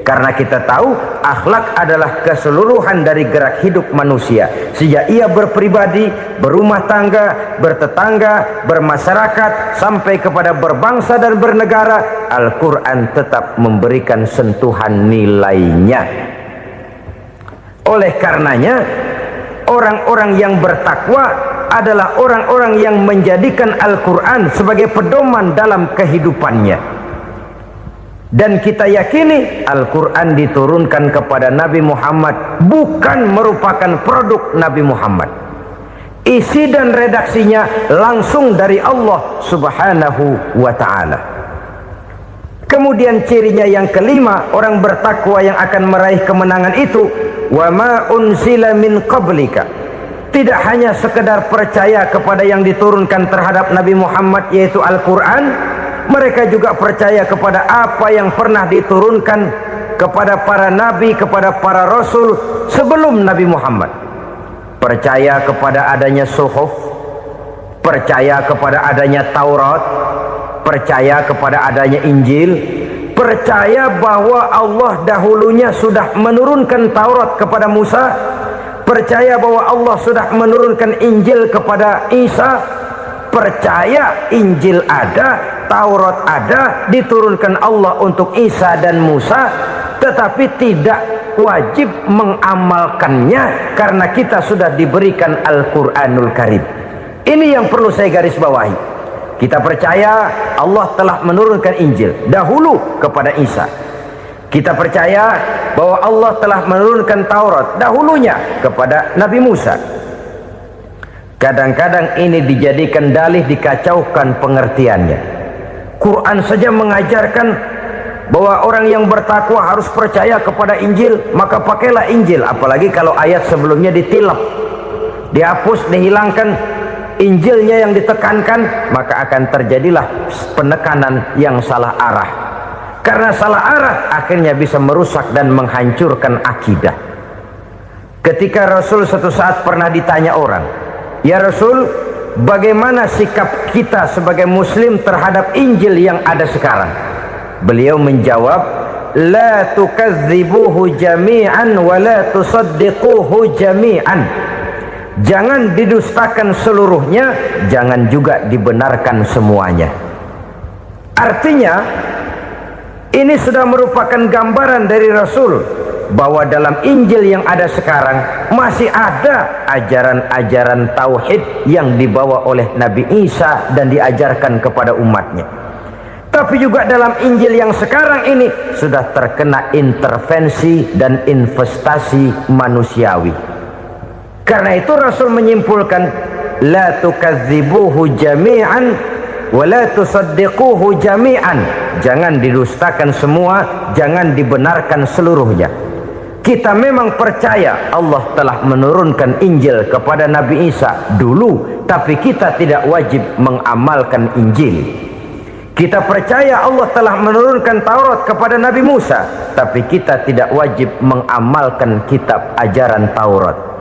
Karena kita tahu akhlak adalah keseluruhan dari gerak hidup manusia, sejak ia berpribadi, berumah tangga, bertetangga, bermasyarakat, sampai kepada berbangsa dan bernegara. Al-Quran tetap memberikan sentuhan nilainya. Oleh karenanya, orang-orang yang bertakwa adalah orang-orang yang menjadikan Al-Quran sebagai pedoman dalam kehidupannya. Dan kita yakini Al-Quran diturunkan kepada Nabi Muhammad bukan merupakan produk Nabi Muhammad. Isi dan redaksinya langsung dari Allah subhanahu wa ta'ala. Kemudian cirinya yang kelima, orang bertakwa yang akan meraih kemenangan itu, wa ma unzila min qablika, tidak hanya sekedar percaya kepada yang diturunkan terhadap Nabi Muhammad yaitu Al-Quran, mereka juga percaya kepada apa yang pernah diturunkan kepada para nabi, kepada para rasul sebelum Nabi Muhammad. Percaya kepada adanya suhuf, percaya kepada adanya Taurat, percaya kepada adanya Injil, percaya bahwa Allah dahulunya sudah menurunkan Taurat kepada Musa, percaya bahwa Allah sudah menurunkan Injil kepada Isa, percaya Injil ada, Taurat ada, diturunkan Allah untuk Isa dan Musa, tetapi tidak wajib mengamalkannya karena kita sudah diberikan Al-Quranul Karim. Ini yang perlu saya garis bawahi. Kita percaya Allah telah menurunkan Injil dahulu kepada Isa. Kita percaya bahwa Allah telah menurunkan Taurat dahulunya kepada Nabi Musa. Kadang-kadang ini dijadikan dalih, dikacaukan pengertiannya. Quran saja mengajarkan bahwa orang yang bertakwa harus percaya kepada Injil, maka pakailah Injil. Apalagi kalau ayat sebelumnya ditilap, dihapus, dihilangkan, Injilnya yang ditekankan, maka akan terjadilah penekanan yang salah arah. Karena salah arah akhirnya bisa merusak dan menghancurkan akidah. Ketika Rasul suatu saat pernah ditanya orang, "Ya Rasul, bagaimana sikap kita sebagai muslim terhadap Injil yang ada sekarang?" Beliau menjawab, "La tukadzibuhu jami'an wa la tusaddiquhu jami'an." Jangan didustakan seluruhnya, jangan juga dibenarkan semuanya. Artinya, ini sudah merupakan gambaran dari Rasul bahwa dalam Injil yang ada sekarang masih ada ajaran-ajaran tauhid yang dibawa oleh Nabi Isa dan diajarkan kepada umatnya. Tapi juga dalam Injil yang sekarang ini sudah terkena intervensi dan investasi manusiawi. Karena itu Rasul menyimpulkan, la tukadzibuhu jami'an wa la tusaddiquhu jami'an. Jangan didustakan semua, jangan dibenarkan seluruhnya. Kita memang percaya Allah telah menurunkan Injil kepada Nabi Isa dulu, tapi kita tidak wajib mengamalkan Injil. Kita percaya Allah telah menurunkan Taurat kepada Nabi Musa, tapi kita tidak wajib mengamalkan kitab ajaran Taurat.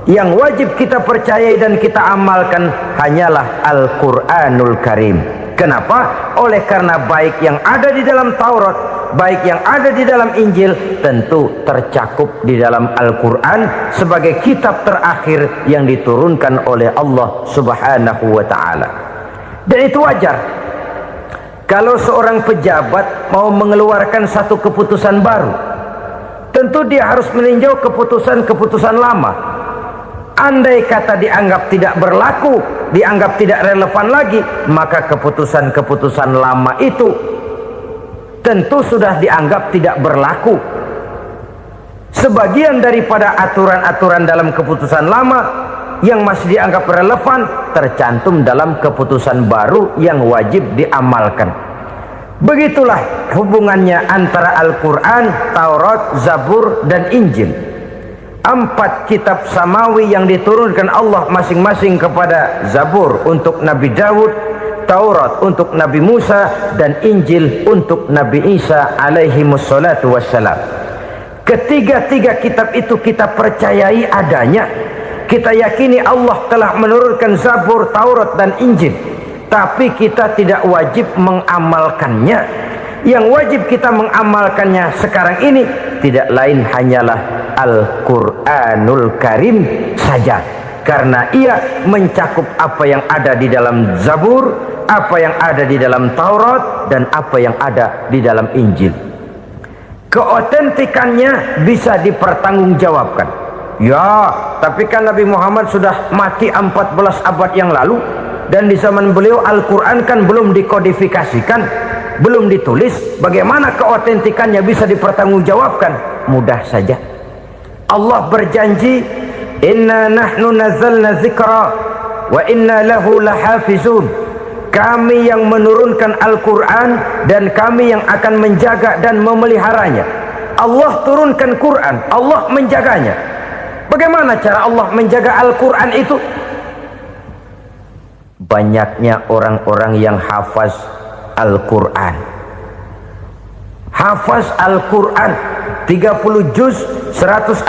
Yang wajib kita percayai dan kita amalkan hanyalah Al-Quranul Karim. Kenapa? Oleh karena baik yang ada di dalam Taurat, baik yang ada di dalam Injil, tentu tercakup di dalam Al-Quran sebagai kitab terakhir yang diturunkan oleh Allah Subhanahu wa Ta'ala. Dan itu wajar. Kalau seorang pejabat mau mengeluarkan satu keputusan baru, tentu dia harus meninjau keputusan-keputusan lama. Andai kata dianggap tidak berlaku, dianggap tidak relevan lagi, maka keputusan-keputusan lama itu tentu sudah dianggap tidak berlaku. Sebagian daripada aturan-aturan dalam keputusan lama yang masih dianggap relevan tercantum dalam keputusan baru yang wajib diamalkan. Begitulah hubungannya antara Al-Quran, Taurat, Zabur, dan Injil. 4 kitab samawi yang diturunkan Allah masing-masing kepada Zabur untuk Nabi Daud, Taurat untuk Nabi Musa, dan Injil untuk Nabi Isa alaihi wassalatu wassalam. Ketiga-tiga kitab itu kita percayai adanya. Kita yakini Allah telah menurunkan Zabur, Taurat, dan Injil, tapi kita tidak wajib mengamalkannya. Yang wajib kita mengamalkannya sekarang ini tidak lain hanyalah Al-Quranul Karim saja, karena ia mencakup apa yang ada di dalam Zabur, apa yang ada di dalam Taurat, dan apa yang ada di dalam Injil. Keotentikannya bisa dipertanggungjawabkan. Ya, tapi kan Nabi Muhammad sudah mati 14 abad yang lalu, dan di zaman beliau Al-Quran kan belum dikodifikasikan, belum ditulis. Bagaimana keotentikannya bisa dipertanggungjawabkan? Mudah saja. Allah berjanji, inna nahnu nazzalna dzikra wa inna lahu lahafizun. Kami yang menurunkan Al-Quran dan kami yang akan menjaga dan memeliharanya. Allah turunkan Quran, Allah menjaganya. Bagaimana cara Allah menjaga Al-Quran itu? Banyaknya orang-orang yang hafaz Al-Quran. Hafaz Al-Quran 30 juz, 114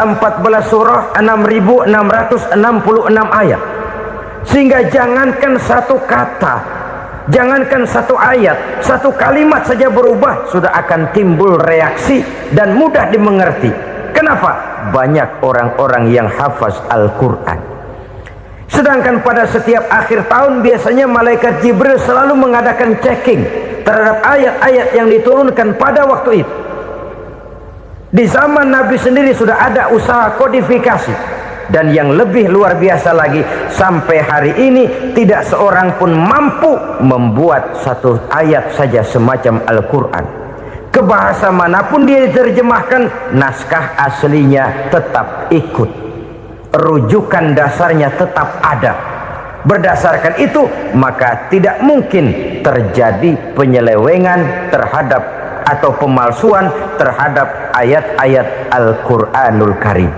surah, 6.666 ayat. Sehingga jangankan satu kata, jangankan satu ayat, satu kalimat saja berubah sudah akan timbul reaksi dan mudah dimengerti. Kenapa? banyak orang-orang yang hafaz Al-Quran. Sedangkan pada setiap akhir tahun biasanya malaikat Jibril selalu mengadakan checking terhadap ayat-ayat yang diturunkan pada waktu itu. Di zaman Nabi sendiri sudah ada usaha kodifikasi. Dan yang lebih luar biasa lagi, sampai hari ini tidak seorang pun mampu membuat satu ayat saja semacam Al-Quran. Ke bahasa manapun dia diterjemahkan, naskah aslinya tetap ikut, rujukan dasarnya tetap ada. Berdasarkan itu maka tidak mungkin terjadi penyelewengan terhadap atau pemalsuan terhadap ayat-ayat Al-Quranul Karim.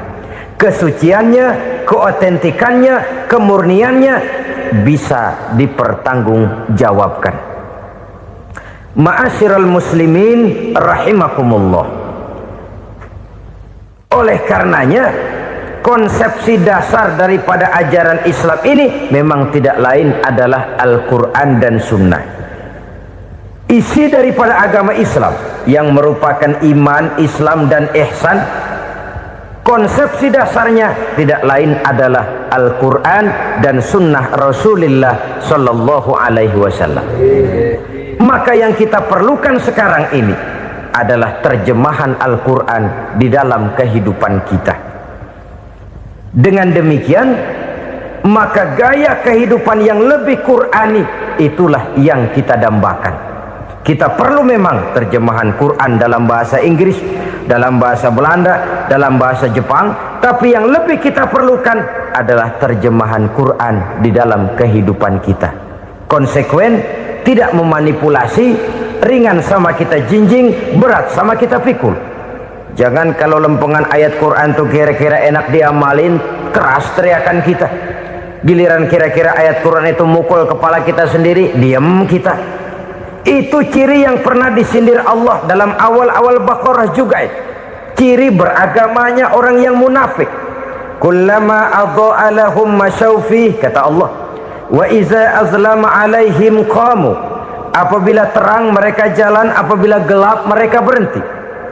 Kesuciannya, keotentikannya, kemurniannya bisa dipertanggungjawabkan. Ma'asyiral muslimin rahimakumullah. Oleh karenanya, konsepsi dasar daripada ajaran Islam ini memang tidak lain adalah Al-Quran dan Sunnah. Isi daripada agama Islam yang merupakan iman, Islam dan ihsan, konsepsi dasarnya tidak lain adalah Al-Quran dan Sunnah Rasulullah Sallallahu Alaihi Wasallam. Maka yang kita perlukan sekarang ini adalah terjemahan Al-Quran di dalam kehidupan kita. Dengan demikian, maka gaya kehidupan yang lebih Qurani itulah yang kita dambakan. Kita perlu memang terjemahan Quran dalam bahasa Inggris, dalam bahasa Belanda, dalam bahasa Jepang, tapi yang lebih kita perlukan adalah terjemahan Quran di dalam kehidupan kita. Konsekuen, tidak memanipulasi, ringan sama kita jinjing, berat sama kita pikul. Jangan kalau lempengan ayat Quran tuh kira-kira enak diamalin, keras teriakan kita. Giliran kira-kira ayat Quran itu mukul kepala kita sendiri, diam kita. Itu ciri yang pernah disindir Allah dalam awal-awal Baqarah juga. Ciri beragamanya orang yang munafik. Kullama adha'a lahum masyawfih, kata Allah, wa iza azlama alaihim qamu. Apabila terang mereka jalan, apabila gelap mereka berhenti.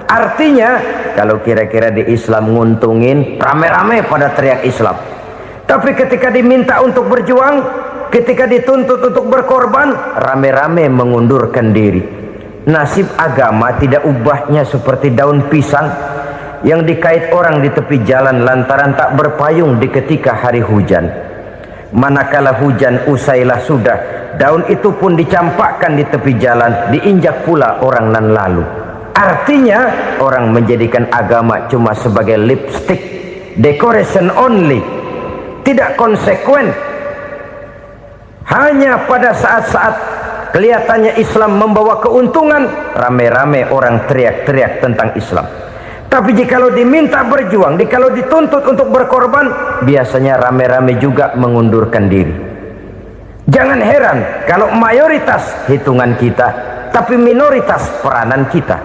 Artinya kalau kira-kira di Islam nguntungin, rame-rame pada teriak Islam. Tapi ketika diminta untuk berjuang, ketika dituntut untuk berkorban, rame-rame mengundurkan diri. Nasib agama tidak ubahnya seperti daun pisang yang dikait orang di tepi jalan lantaran tak berpayung di ketika hari hujan. Manakala hujan usailah sudah, daun itu pun dicampakkan di tepi jalan, diinjak pula orang nan lalu. Artinya orang menjadikan agama cuma sebagai lipstick, decoration only, tidak konsekuen. Hanya pada saat-saat kelihatannya Islam membawa keuntungan, rame-rame orang teriak-teriak tentang Islam. Tapi jikalau diminta berjuang, jikalau dituntut untuk berkorban, biasanya rame-rame juga mengundurkan diri. Jangan heran kalau mayoritas hitungan kita, tapi minoritas peranan kita.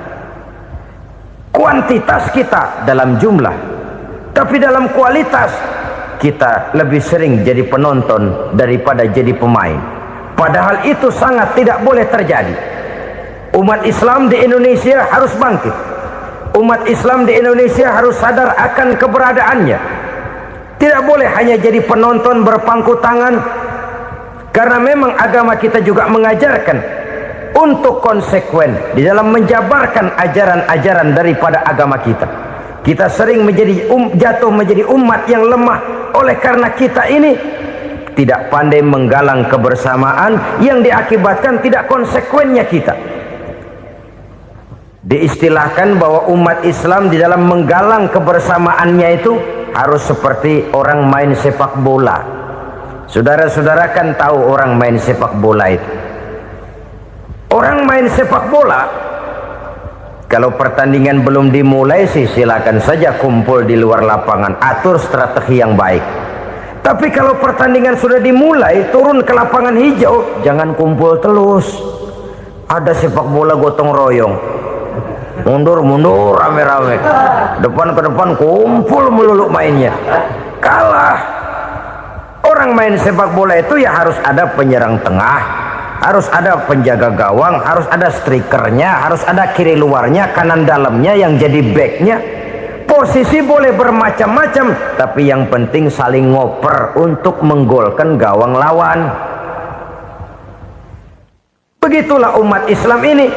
Kuantitas kita dalam jumlah, tapi dalam kualitas kita lebih sering jadi penonton daripada jadi pemain. Padahal itu sangat tidak boleh terjadi. Umat Islam di Indonesia harus bangkit. Umat Islam di Indonesia harus sadar akan keberadaannya. Tidak boleh hanya jadi penonton berpangku tangan, karena memang agama kita juga mengajarkan untuk konsekuen di dalam menjabarkan ajaran-ajaran daripada agama kita. Kita sering menjadi jatuh menjadi umat yang lemah oleh karena kita ini tidak pandai menggalang kebersamaan yang diakibatkan tidak konsekuennya kita. Diistilahkan bahwa umat Islam di dalam menggalang kebersamaannya itu harus seperti orang main sepak bola. Saudara-saudara kan tahu orang main sepak bola itu. Orang main sepak bola, kalau pertandingan belum dimulai sih silakan saja kumpul di luar lapangan, atur strategi yang baik. Tapi kalau pertandingan sudah dimulai, turun ke lapangan hijau, jangan kumpul terus. Ada sepak bola gotong royong, mundur-mundur rame-rame, depan ke depan kumpul melulu mainnya. Kalah. Orang main sepak bola itu ya harus ada penyerang tengah, harus ada penjaga gawang, harus ada strikernya, harus ada kiri luarnya, kanan dalamnya yang jadi backnya. Posisi boleh bermacam-macam, tapi yang penting saling ngoper untuk menggolkan gawang lawan. Begitulah umat Islam ini.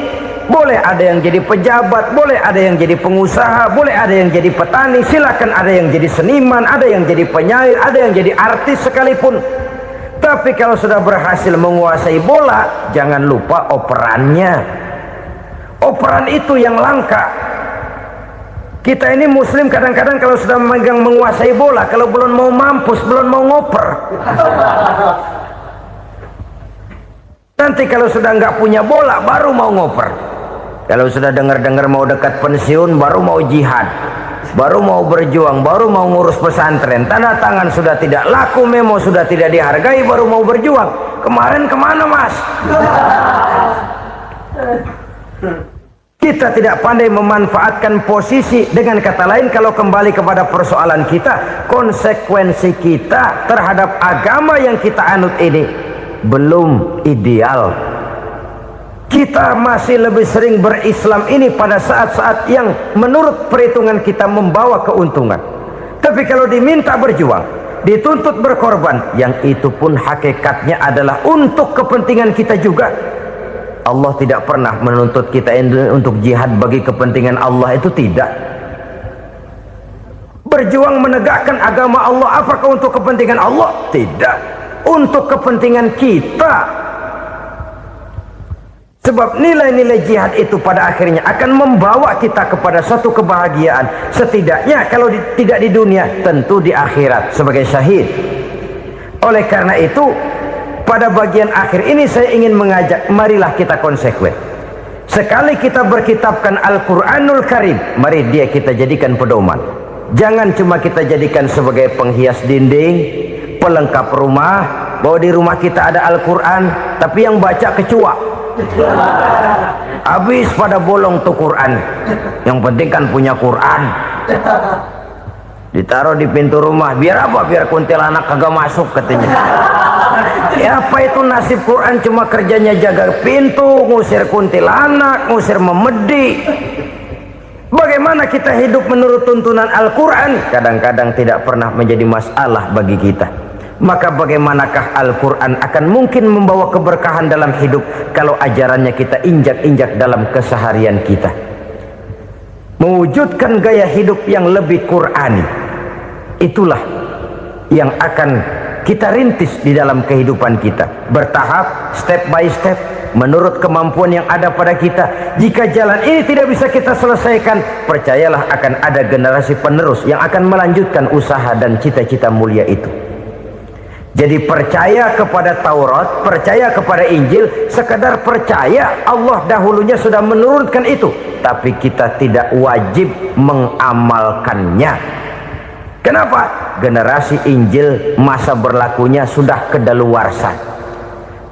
Boleh ada yang jadi pejabat, boleh ada yang jadi pengusaha, boleh ada yang jadi petani, silakan ada yang jadi seniman, ada yang jadi penyair, ada yang jadi artis sekalipun. Tapi kalau sudah berhasil menguasai bola, jangan lupa operannya. Operan itu yang langka. Kita ini muslim kadang-kadang kalau sudah memegang menguasai bola, kalau belum mau mampus, belum mau ngoper. Nanti kalau sudah nggak punya bola, baru mau ngoper. Kalau sudah dengar-dengar mau dekat pensiun, baru mau jihad, baru mau berjuang, baru mau ngurus pesantren. Tanda tangan sudah tidak laku, memo sudah tidak dihargai, baru mau berjuang. Kemarin kemana, Mas? Kita tidak pandai memanfaatkan posisi. Dengan kata lain, kalau kembali kepada persoalan kita, konsekuensi kita terhadap agama yang kita anut ini belum ideal. Kita masih lebih sering berislam ini pada saat-saat yang menurut perhitungan kita membawa keuntungan. Tapi kalau diminta berjuang, dituntut berkorban, yang itu pun hakikatnya adalah untuk kepentingan kita juga. Allah tidak pernah menuntut kita untuk jihad bagi kepentingan Allah, itu tidak. Berjuang menegakkan agama Allah, apakah untuk kepentingan Allah? Tidak. Untuk kepentingan kita. Sebab nilai-nilai jihad itu pada akhirnya akan membawa kita kepada suatu kebahagiaan. Setidaknya kalau tidak di dunia, tentu di akhirat sebagai syahid. Oleh karena itu, pada bagian akhir ini saya ingin mengajak, marilah kita konsekuen. Sekali kita berkitabkan Al-Quranul Karim, mari dia kita jadikan pedoman. Jangan cuma kita jadikan sebagai penghias dinding, pelengkap rumah, bahwa di rumah kita ada Al-Quran, tapi yang baca kecoa. Habis pada bolong tuh Quran. Yang penting kan punya Quran. Ditaruh di pintu rumah, biar apa? Biar kuntilanak kagak masuk katanya. Ya apa itu nasib Quran, cuma kerjanya jaga pintu, ngusir kuntilanak, ngusir memedi. Bagaimana kita hidup menurut tuntunan Al-Quran? Kadang-kadang tidak pernah menjadi masalah bagi kita. Maka bagaimanakah Al-Quran akan mungkin membawa keberkahan dalam hidup kalau ajarannya kita injak-injak dalam keseharian kita? Mewujudkan gaya hidup yang lebih Qurani, itulah yang akan kita rintis di dalam kehidupan kita, bertahap, step by step, menurut kemampuan yang ada pada kita. Jika jalan ini tidak bisa kita selesaikan, percayalah akan ada generasi penerus yang akan melanjutkan usaha dan cita-cita mulia itu. Jadi percaya kepada Taurat, percaya kepada Injil, sekedar percaya Allah dahulunya sudah menurunkan itu, tapi kita tidak wajib mengamalkannya. Kenapa? Generasi Injil masa berlakunya sudah kedaluarsa.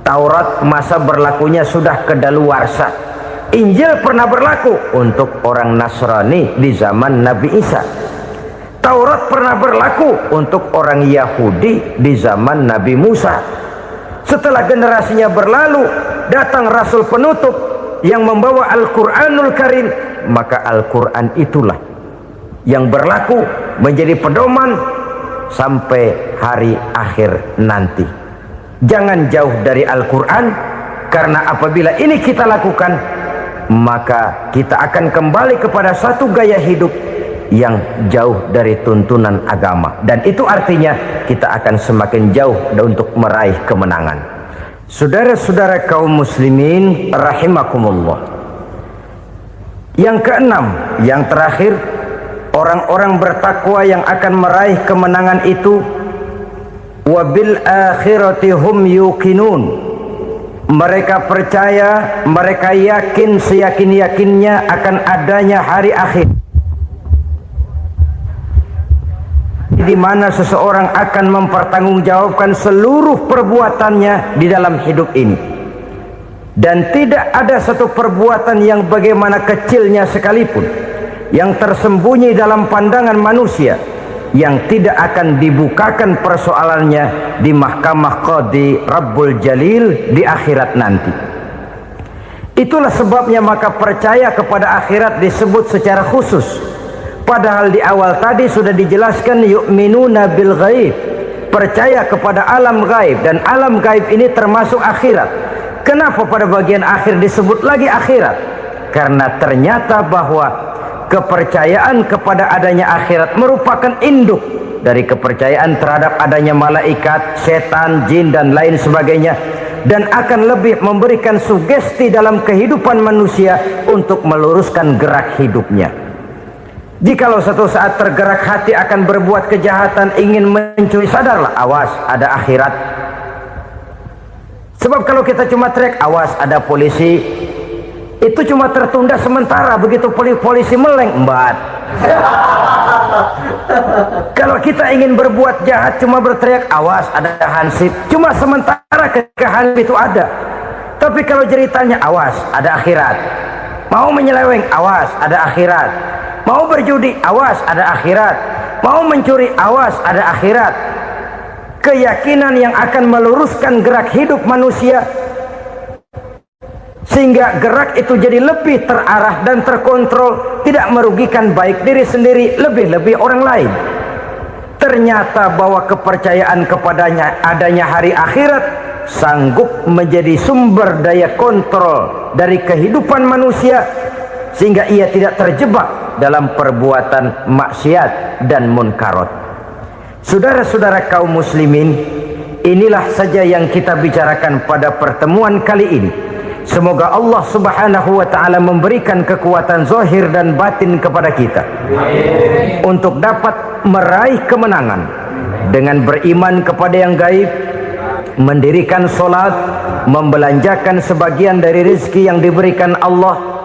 Taurat masa berlakunya sudah kedaluarsa. Injil pernah berlaku untuk orang Nasrani di zaman Nabi Isa. Taurat pernah berlaku untuk orang Yahudi di zaman Nabi Musa. Setelah generasinya berlalu, datang Rasul penutup yang membawa Al-Quranul Karim, maka Al-Quran itulah yang berlaku menjadi pedoman sampai hari akhir nanti. Jangan jauh dari Al-Quran, karena apabila ini kita lakukan, maka kita akan kembali kepada satu gaya hidup yang jauh dari tuntunan agama, dan itu artinya kita akan semakin jauh untuk meraih kemenangan. Saudara-saudara kaum muslimin rahimakumullah, yang keenam, yang terakhir, orang-orang bertakwa yang akan meraih kemenangan itu wabil akhirati hum yuqinun. Mereka percaya, mereka yakin seyakin-yakinnya akan adanya hari akhir, di mana seseorang akan mempertanggungjawabkan seluruh perbuatannya di dalam hidup ini, dan tidak ada satu perbuatan yang bagaimana kecilnya sekalipun yang tersembunyi dalam pandangan manusia yang tidak akan dibukakan persoalannya di mahkamah Qadi Rabbul Jalil di akhirat nanti. Itulah sebabnya maka percaya kepada akhirat disebut secara khusus Padahal di awal tadi sudah dijelaskan yu'minuna bil ghaib, percaya kepada alam gaib, dan alam gaib ini termasuk akhirat. Kenapa pada bagian akhir disebut lagi akhirat? Karena ternyata bahwa kepercayaan kepada adanya akhirat merupakan induk dari kepercayaan terhadap adanya malaikat, setan, jin dan lain sebagainya, dan akan lebih memberikan sugesti dalam kehidupan manusia untuk meluruskan gerak hidupnya. Jikalau satu saat tergerak hati akan berbuat kejahatan, ingin mencuri, sadarlah, awas ada akhirat. Sebab kalau kita cuma teriak awas ada polisi, itu cuma tertunda sementara. Begitu polisi meleng, embat. Kalau kita ingin berbuat jahat cuma berteriak awas ada hansip, cuma sementara ketika hansip itu ada. Tapi kalau ceritanya awas ada akhirat, mau menyeleweng awas ada akhirat, mau berjudi awas ada akhirat, mau mencuri awas ada akhirat. Keyakinan yang akan meluruskan gerak hidup manusia sehingga gerak itu jadi lebih terarah dan terkontrol, tidak merugikan baik diri sendiri, lebih-lebih orang lain. Ternyata bahwa kepercayaan kepadanya adanya hari akhirat sanggup menjadi sumber daya kontrol dari kehidupan manusia, sehingga ia tidak terjebak dalam perbuatan maksiat dan munkarat. Saudara-saudara kaum muslimin, inilah saja yang kita bicarakan pada pertemuan kali ini. Semoga Allah subhanahu wa ta'ala memberikan kekuatan zahir dan batin kepada kita untuk dapat meraih kemenangan dengan beriman kepada yang gaib, mendirikan solat, membelanjakan sebagian dari rezeki yang diberikan Allah,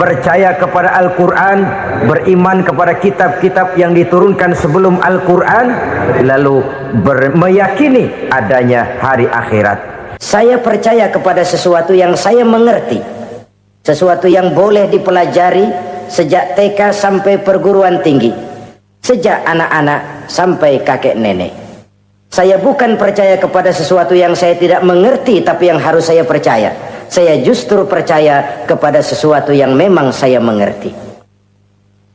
percaya kepada Al-Quran, beriman kepada kitab-kitab yang diturunkan sebelum Al-Quran, lalu meyakini adanya hari akhirat. Saya percaya kepada sesuatu yang saya mengerti, sesuatu yang boleh dipelajari sejak TK sampai perguruan tinggi, sejak anak-anak sampai kakek nenek. Saya bukan percaya kepada sesuatu yang saya tidak mengerti tapi yang harus saya percaya. Saya justru percaya kepada sesuatu yang memang saya mengerti.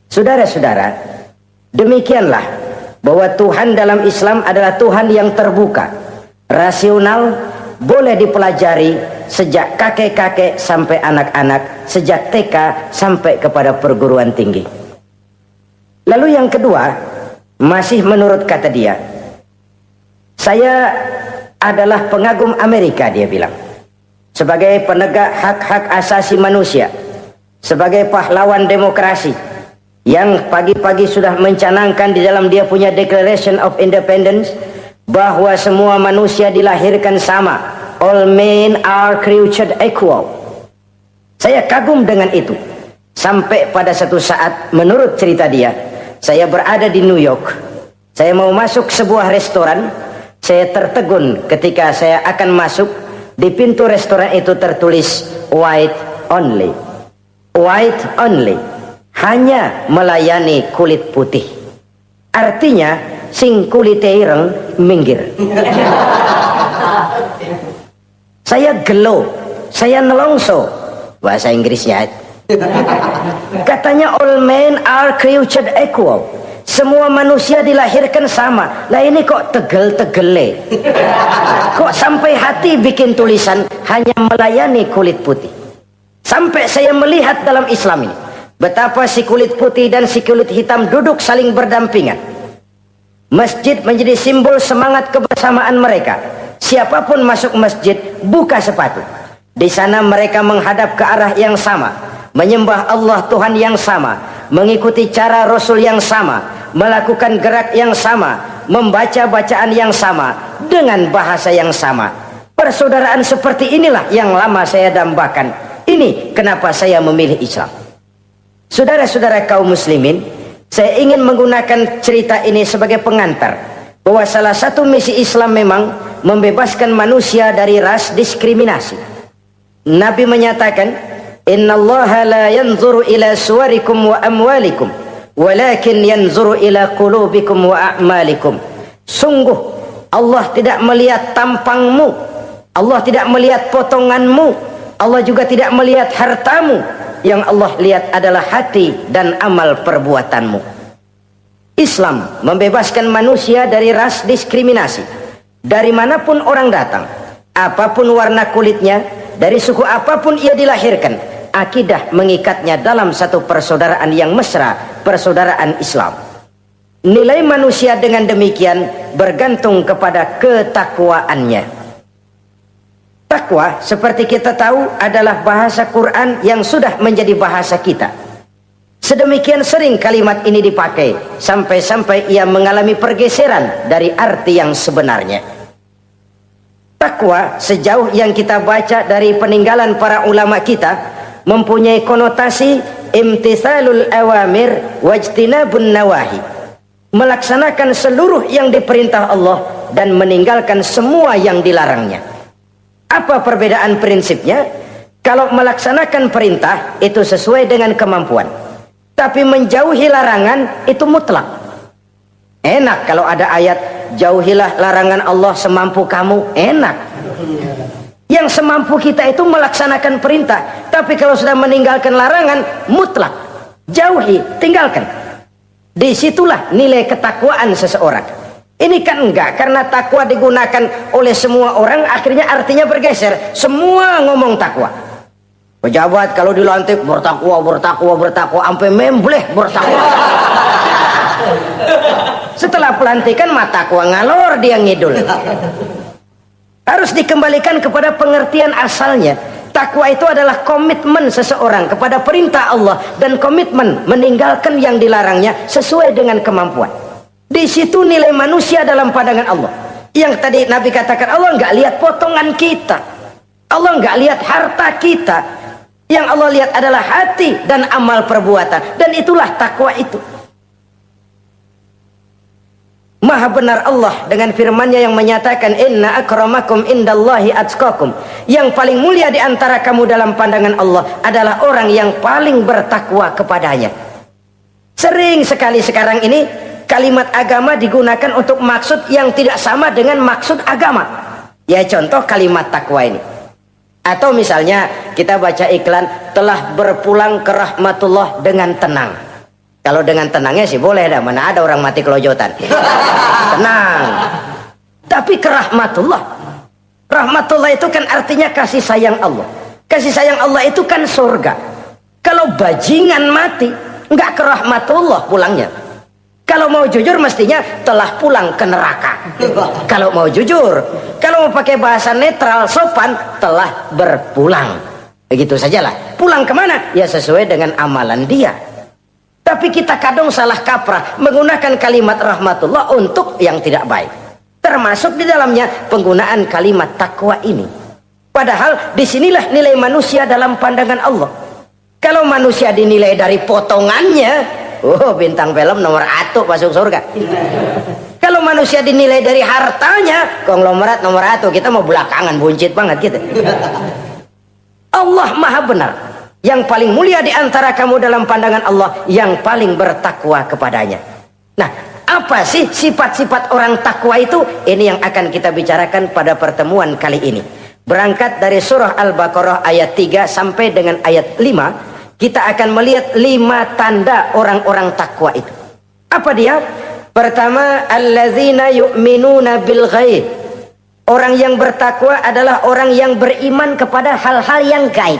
Saudara-saudara, demikianlah bahwa Tuhan dalam Islam adalah Tuhan yang terbuka, rasional, boleh dipelajari sejak kakek-kakek sampai anak-anak, sejak TK sampai kepada perguruan tinggi. Lalu yang kedua, masih menurut kata dia, saya adalah pengagum Amerika, dia bilang, sebagai penegak hak-hak asasi manusia, sebagai pahlawan demokrasi yang pagi-pagi sudah mencanangkan di dalam dia punya Declaration of Independence bahwa semua manusia dilahirkan sama, all men are created equal. Saya kagum dengan itu. Sampai pada satu saat, menurut cerita dia, saya berada di New York, saya mau masuk sebuah restoran, saya tertegun ketika saya akan masuk. Di pintu restoran itu tertulis white only, white only, hanya melayani kulit putih. Artinya sing kulite ireng minggir. Saya gelo, saya nelongso, bahasa Inggrisnya. Katanya all men are created equal, semua manusia dilahirkan sama. Lah ini kok tegel-tegele, kok sampai hati bikin tulisan hanya melayani kulit putih. Sampai saya melihat dalam Islam ini betapa si kulit putih dan si kulit hitam duduk saling berdampingan. Masjid menjadi simbol semangat kebersamaan mereka. Siapapun masuk masjid, buka sepatu. Di sana mereka menghadap ke arah yang sama, menyembah Allah Tuhan yang sama, mengikuti cara Rasul yang sama, melakukan gerak yang sama, membaca bacaan yang sama, dengan bahasa yang sama. Persaudaraan seperti inilah yang lama saya dambakan. Ini kenapa saya memilih Islam. Saudara-saudara kaum muslimin, saya ingin menggunakan cerita ini sebagai pengantar bahwa salah satu misi Islam memang membebaskan manusia dari ras diskriminasi. Nabi menyatakan, innallaha la yanzuru ila suwarikum wa amwalikum, walakin yanzuru ila qulubikum wa a'malikum. Sungguh Allah tidak melihat tampangmu, Allah tidak melihat potonganmu, Allah juga tidak melihat hartamu. Yang Allah lihat adalah hati dan amal perbuatanmu. Islam membebaskan manusia dari ras diskriminasi. Dari manapun orang datang, apapun warna kulitnya, dari suku apapun ia dilahirkan, akidah mengikatnya dalam satu persaudaraan yang mesra, persaudaraan Islam. Nilai manusia dengan demikian bergantung kepada ketakwaannya. Takwa, seperti kita tahu, adalah bahasa Quran yang sudah menjadi bahasa kita. Sedemikian sering kalimat ini dipakai, sampai-sampai ia mengalami pergeseran dari arti yang sebenarnya. Takwa, sejauh yang kita baca dari peninggalan para ulama kita, mempunyai konotasi imtithalul awamir wajtinabun nawahi, melaksanakan seluruh yang diperintah Allah dan meninggalkan semua yang dilarangnya. Apa perbedaan prinsipnya? Kalau melaksanakan perintah itu sesuai dengan kemampuan, tapi menjauhi larangan itu mutlak. Enak kalau ada ayat jauhilah larangan Allah semampu kamu, enak. Yang semampu kita itu melaksanakan perintah, tapi kalau sudah meninggalkan larangan mutlak, jauhi, tinggalkan. Disitulah nilai ketakwaan seseorang. Ini kan enggak, karena takwa digunakan oleh semua orang, akhirnya artinya bergeser. Semua ngomong takwa. Pejabat kalau dilantik bertakwa, bertakwa, bertakwa, sampai membleh bertakwa. Setelah pelantikan mata takwa ngalor dia ngidul. Harus dikembalikan kepada pengertian asalnya. Takwa itu adalah komitmen seseorang kepada perintah Allah dan komitmen meninggalkan yang dilarangnya sesuai dengan kemampuan. Di situ nilai manusia dalam pandangan Allah. Yang tadi Nabi katakan, Allah nggak lihat potongan kita, Allah nggak lihat harta kita. Yang Allah lihat adalah hati dan amal perbuatan, dan itulah takwa itu. Maha benar Allah dengan firman-Nya yang menyatakan, inna akramakum indallahi atqakum. Yang paling mulia di antara kamu dalam pandangan Allah adalah orang yang paling bertakwa kepadanya. Sering sekali sekarang ini kalimat agama digunakan untuk maksud yang tidak sama dengan maksud agama. Ya contoh kalimat takwa ini. Atau misalnya kita baca iklan, telah berpulang ke rahmatullah dengan tenang. Kalau dengan tenangnya sih boleh dah, mana ada orang mati kelojotan. Tenang. Tapi ke rahmatullah. Rahmatullah itu kan artinya kasih sayang Allah. Kasih sayang Allah itu kan surga. Kalau bajingan mati, enggak ke rahmatullah pulangnya. Kalau mau jujur mestinya telah pulang ke neraka. Kalau mau jujur, kalau mau pakai bahasa netral sopan, telah berpulang. Begitu sajalah. Pulang kemana? Ya sesuai dengan amalan dia. Tapi kita kadang salah kaprah menggunakan kalimat rahmatullah untuk yang tidak baik. Termasuk di dalamnya penggunaan kalimat takwa ini. Padahal disinilah nilai manusia dalam pandangan Allah. Kalau manusia dinilai dari potongannya, oh bintang film nomor 1 masuk surga. Kalau manusia dinilai dari hartanya, konglomerat nomor 1, kita mau belakangan, buncit banget gitu. Allah maha benar. Yang paling mulia di antara kamu dalam pandangan Allah, yang paling bertakwa kepadanya. Nah, apa sih sifat-sifat orang takwa itu? Ini yang akan kita bicarakan pada pertemuan kali ini. Berangkat dari surah Al-Baqarah ayat 3 sampai dengan ayat 5, kita akan melihat 5 tanda orang-orang takwa itu. Apa dia? Pertama, allazina yu'minuna bil ghaib. Orang yang bertakwa adalah orang yang beriman kepada hal-hal yang gaib.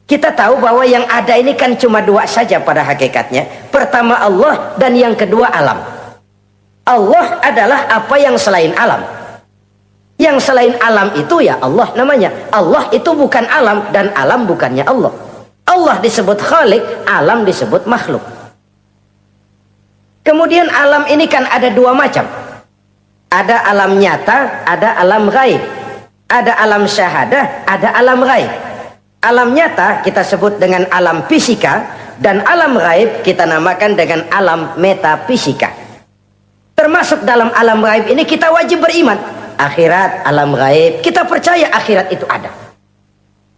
Kita tahu bahwa yang ada ini kan cuma 2 saja pada hakikatnya. Pertama Allah, dan yang kedua alam. Allah adalah apa yang selain alam. Yang selain alam itu ya Allah namanya. Allah itu bukan alam, dan alam bukannya Allah. Allah disebut Khalik, alam disebut makhluk. Kemudian alam ini kan ada 2 macam. Ada alam nyata, ada alam gaib. Ada alam syahadah, ada alam gaib. Alam nyata kita sebut dengan alam fisika, dan alam gaib kita namakan dengan alam metafisika. Termasuk dalam alam gaib ini kita wajib beriman. Akhirat, alam gaib, kita percaya akhirat itu ada.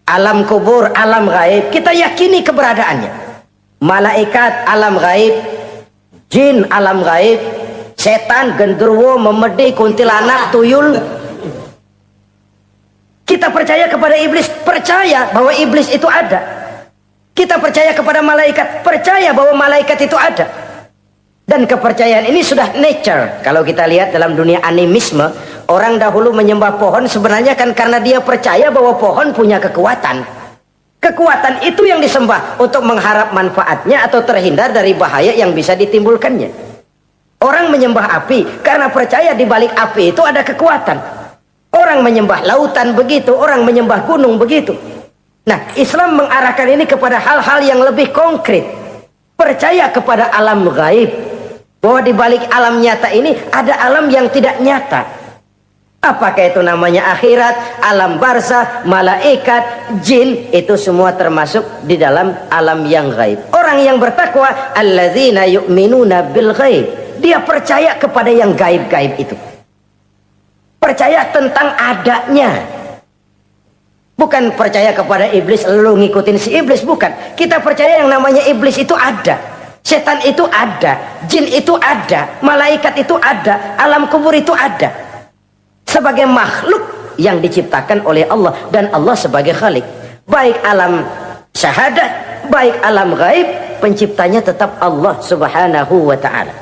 Alam kubur, alam gaib, kita yakini keberadaannya. Malaikat, alam gaib. Jin, alam gaib. Setan, genderuwo, memedi, kuntilanak, tuyul. Kita percaya kepada iblis, percaya bahwa iblis itu ada. Kita percaya kepada malaikat, percaya bahwa malaikat itu ada. Dan kepercayaan ini sudah nature. Kalau kita lihat dalam dunia animisme, orang dahulu menyembah pohon sebenarnya kan karena dia percaya bahwa pohon punya kekuatan. Kekuatan itu yang disembah untuk mengharap manfaatnya atau terhindar dari bahaya yang bisa ditimbulkannya. Orang menyembah api karena percaya di balik api itu ada kekuatan. Orang menyembah lautan begitu, orang menyembah gunung begitu. Nah, Islam mengarahkan ini kepada hal-hal yang lebih konkret. Percaya kepada alam gaib. Bahwa di balik alam nyata ini ada alam yang tidak nyata. Apakah itu namanya akhirat, alam barzah, malaikat, jin, itu semua termasuk di dalam alam yang gaib. Orang yang bertakwa, alladzina yu'minuna bil gaib. Dia percaya kepada yang gaib-gaib itu. Percaya tentang adanya. Bukan percaya kepada iblis lalu ngikutin si iblis, bukan. Kita percaya yang namanya iblis itu ada. Setan itu ada, jin itu ada, malaikat itu ada, alam kubur itu ada. Sebagai makhluk yang diciptakan oleh Allah dan Allah sebagai khalik. Baik alam syahadat, baik alam gaib, penciptanya tetap Allah Subhanahu wa ta'ala.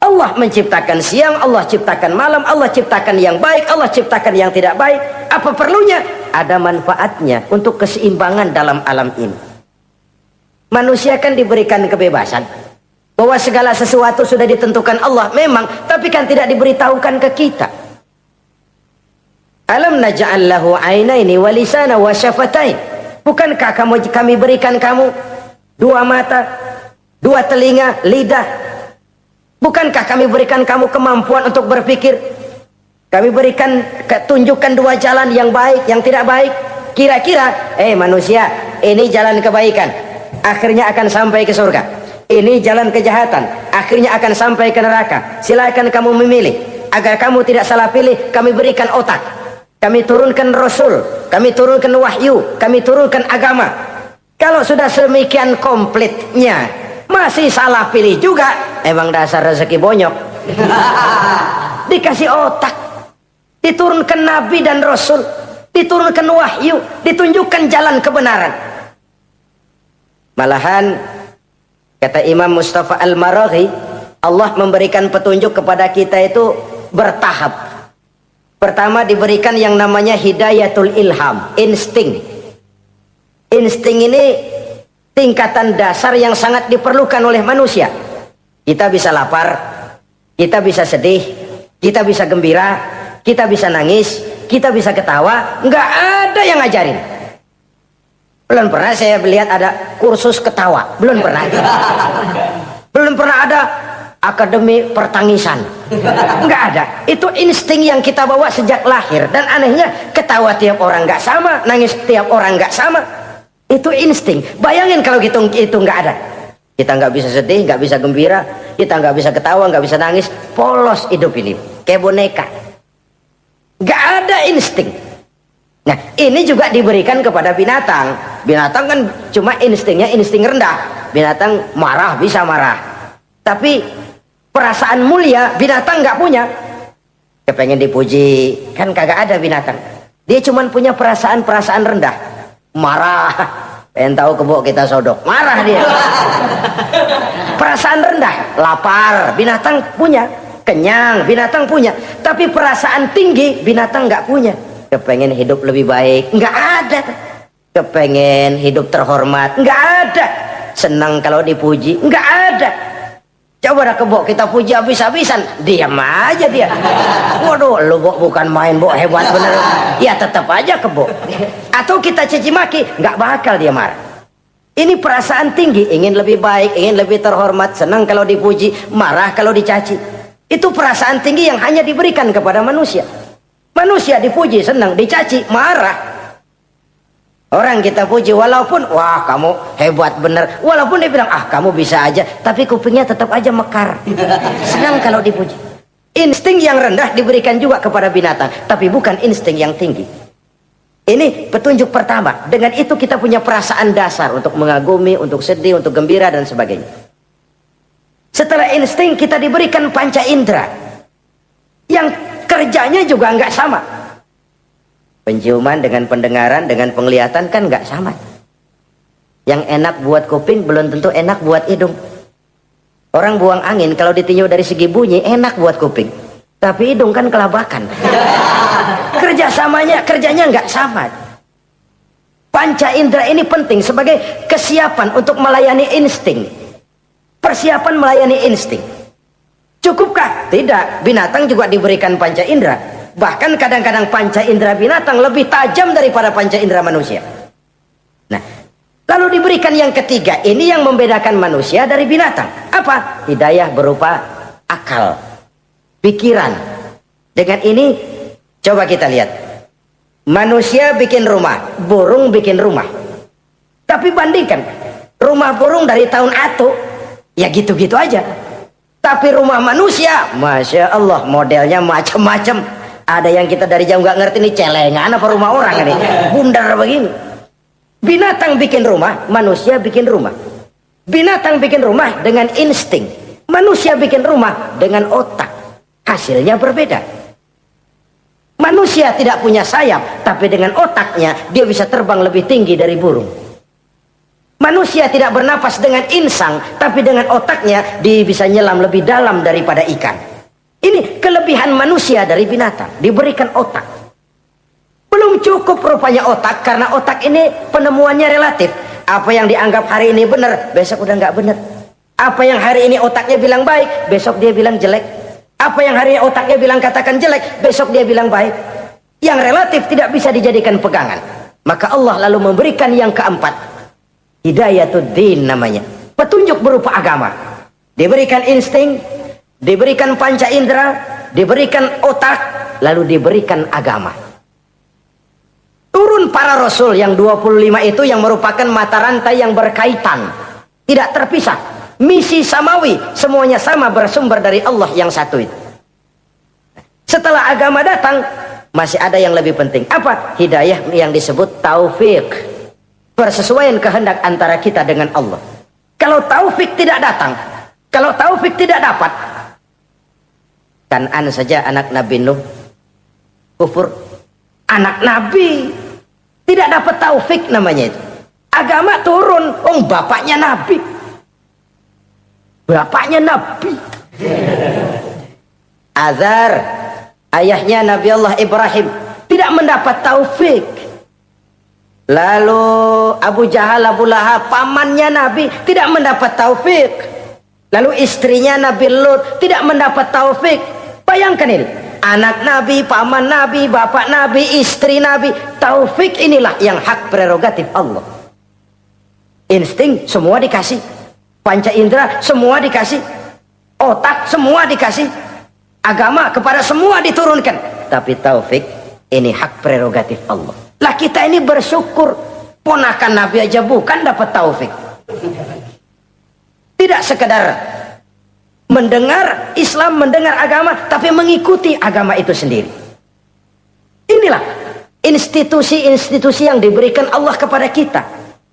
Allah menciptakan siang, Allah ciptakan malam, Allah ciptakan yang baik, Allah ciptakan yang tidak baik. Apa perlunya? Ada manfaatnya untuk keseimbangan dalam alam ini. Manusia kan diberikan kebebasan bahwa segala sesuatu sudah ditentukan Allah memang, tapi kan tidak diberitahukan ke kita. Alam naj'al lahu 'ainaini wa lisana wa syafatain. Bukankah kami berikan kamu dua mata, dua telinga, lidah? Bukankah kami berikan kamu kemampuan untuk berpikir? Kami berikan tunjukkan dua jalan yang baik, yang tidak baik. Kira-kira, manusia, ini jalan kebaikan, akhirnya akan sampai ke surga. Ini jalan kejahatan, akhirnya akan sampai ke neraka. Silakan kamu memilih. Agar kamu tidak salah pilih, kami berikan otak. Kami turunkan Rasul, kami turunkan wahyu, kami turunkan agama. Kalau sudah sedemikian komplitnya, masih salah pilih juga, emang dasar rezeki bonyok. Dikasih otak, diturunkan Nabi dan Rasul, diturunkan wahyu, ditunjukkan jalan kebenaran. Malahan kata Imam Mustafa Al-Maraghi, Allah memberikan petunjuk kepada kita itu bertahap. Pertama diberikan yang namanya hidayatul ilham, insting. Insting ini tingkatan dasar yang sangat diperlukan oleh manusia. Kita bisa lapar, kita bisa sedih, kita bisa gembira, kita bisa nangis, kita bisa ketawa. Nggak ada yang ngajarin. Belum pernah saya melihat ada kursus ketawa, belum pernah. Belum pernah ada akademi pertangisan, nggak ada. Itu insting yang kita bawa sejak lahir. Dan anehnya ketawa tiap orang nggak sama, nangis tiap orang nggak sama. Itu insting. Bayangin kalau gitu itu nggak ada. Kita nggak bisa sedih, nggak bisa gembira, kita nggak bisa ketawa, nggak bisa nangis. Polos hidup ini, kayak boneka. Nggak ada insting. Nah, ini juga diberikan kepada binatang. Binatang kan cuma instingnya insting rendah. Binatang marah bisa marah. Tapi perasaan mulia binatang nggak punya. Kepengen dipuji, kan kagak ada binatang. Dia cuma punya perasaan-perasaan rendah. Marah, pengen tahu kebo kita sodok, marah dia. Perasaan rendah, lapar, binatang punya. Kenyang, binatang punya. Tapi perasaan tinggi, binatang nggak punya. Kepengen hidup lebih baik, nggak ada. Kepengen hidup terhormat, nggak ada. Senang kalau dipuji, nggak ada. Coba dah kebo kita puji habis-habisan, diam aja dia. Waduh, lu bukan main, hebat bener. Ya tetap aja kebo. Atau kita caci maki, nggak bakal dia marah. Ini perasaan tinggi, ingin lebih baik, ingin lebih terhormat, senang kalau dipuji, marah kalau dicaci. Itu perasaan tinggi yang hanya diberikan kepada manusia. Manusia dipuji senang, dicaci marah. Orang kita puji walaupun wah kamu hebat bener, walaupun dia bilang ah kamu bisa aja, tapi kupingnya tetap aja mekar. Senang kalau dipuji. Insting yang rendah diberikan juga kepada binatang, tapi bukan insting yang tinggi. Ini petunjuk pertama. Dengan itu kita punya perasaan dasar untuk mengagumi, untuk sedih, untuk gembira dan sebagainya. Setelah insting kita diberikan panca indera yang kerjanya juga nggak sama. Penciuman dengan pendengaran dengan penglihatan kan nggak sama. Yang enak buat kuping belum tentu enak buat hidung. Orang buang angin kalau ditinjau dari segi bunyi enak buat kuping, tapi hidung kan kelabakan. Kerjanya nggak sama. Panca indera ini penting sebagai kesiapan untuk melayani insting. Persiapan melayani insting. Cukupkah? Tidak. Binatang juga diberikan panca indera. Bahkan kadang-kadang panca indera binatang lebih tajam daripada panca indera manusia. Nah, lalu diberikan yang ketiga, ini yang membedakan manusia dari binatang. Apa? Hidayah berupa akal, pikiran. Dengan ini, coba kita lihat. Manusia bikin rumah, burung bikin rumah. Tapi bandingkan, rumah burung dari tahun atu, ya gitu-gitu aja. Tapi rumah manusia, Masya Allah, modelnya macam-macam. Ada yang kita dari jauh nggak ngerti nih, celengan apa rumah orang ini, bundar begini. Binatang bikin rumah, manusia bikin rumah. Binatang bikin rumah dengan insting, manusia bikin rumah dengan otak. Hasilnya berbeda. Manusia tidak punya sayap, tapi dengan otaknya dia bisa terbang lebih tinggi dari burung. Manusia tidak bernapas dengan insang, tapi dengan otaknya dia bisa nyelam lebih dalam daripada ikan. Ini kelebihan manusia dari binatang, diberikan otak. Belum cukup rupanya otak, karena otak ini penemuannya relatif. Apa yang dianggap hari ini benar, besok udah nggak benar. Apa yang hari ini otaknya bilang baik, besok dia bilang jelek. Apa yang hari ini otaknya bilang katakan jelek, besok dia bilang baik. Yang relatif tidak bisa dijadikan pegangan. Maka Allah lalu memberikan yang keempat, Hidayatuddin namanya, petunjuk berupa agama. Diberikan insting, diberikan panca indera, diberikan otak, lalu diberikan agama. Turun para rasul yang 25 itu yang merupakan mata rantai yang berkaitan, tidak terpisah. Misi samawi, semuanya sama, bersumber dari Allah yang satu itu. Setelah agama datang, masih ada yang lebih penting. Apa? Hidayah yang disebut taufik. Persesuaian kehendak antara kita dengan Allah. Kalau taufik tidak datang, kalau taufik tidak dapat, Kan'an saja anak Nabi Nuh kufur. Anak Nabi tidak dapat taufik namanya itu. Agama turun, bapaknya Nabi. Bapaknya Nabi. Azar, ayahnya Nabi Allah Ibrahim, tidak mendapat taufik. Lalu Abu Jahal, Abu Lahab, pamannya Nabi, tidak mendapat taufik. Lalu istrinya Nabi Lut tidak mendapat taufik. Bayangkan ini, anak Nabi, paman Nabi, bapak Nabi, istri Nabi. Taufik inilah yang hak prerogatif Allah. Insting semua dikasih, panca indera semua dikasih, otak semua dikasih, agama kepada semua diturunkan. Tapi taufik ini hak prerogatif Allah. Lah kita ini bersyukur, ponakan Nabi aja bukan dapat taufik. Tidak sekedar mendengar Islam, mendengar agama, tapi mengikuti agama itu sendiri. Inilah institusi-institusi yang diberikan Allah kepada kita.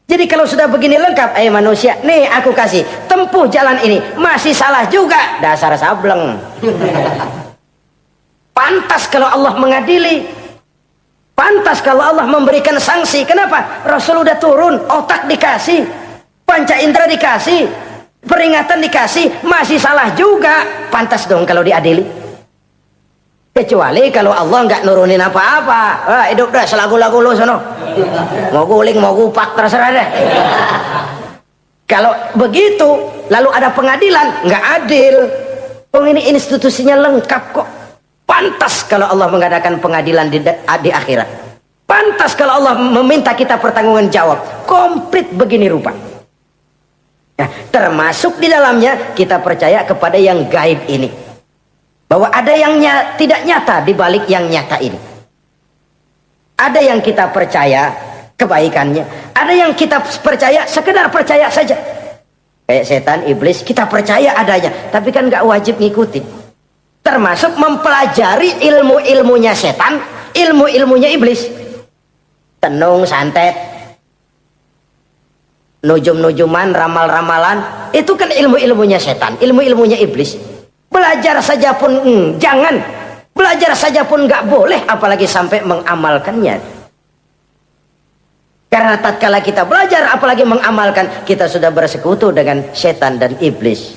Jadi kalau sudah begini lengkap, manusia, nih aku kasih, tempuh jalan ini, masih salah juga, dasar sableng. Pantas kalau Allah mengadili. Pantas kalau Allah memberikan sanksi. Kenapa? Rasul udah turun, otak dikasih, panca indera dikasih, peringatan dikasih, masih salah juga. Pantas dong kalau diadili. Kecuali kalau Allah nggak nurunin apa-apa. Hidup dah selagu-lagu lu sono. Mau guling, mau gupak, terserah deh. Kalau begitu, lalu ada pengadilan, nggak adil. Ini institusinya lengkap kok. Pantas kalau Allah mengadakan pengadilan di akhirat. Pantas kalau Allah meminta kita pertanggungan jawab. Komplit begini rupa. Nah, termasuk di dalamnya kita percaya kepada yang gaib ini. Bahwa ada yang tidak nyata di balik yang nyata ini. Ada yang kita percaya kebaikannya. Ada yang kita percaya sekedar percaya saja. Kayak setan, iblis, kita percaya adanya. Tapi kan nggak wajib ngikutin. Termasuk mempelajari ilmu-ilmunya setan, ilmu-ilmunya iblis. Tenung, santet, nujum-nujuman, ramal-ramalan, itu kan ilmu-ilmunya setan, ilmu-ilmunya iblis. Belajar saja pun jangan, belajar saja pun nggak boleh, apalagi sampai mengamalkannya. Karena tatkala kita belajar apalagi mengamalkan, kita sudah bersekutu dengan setan dan iblis.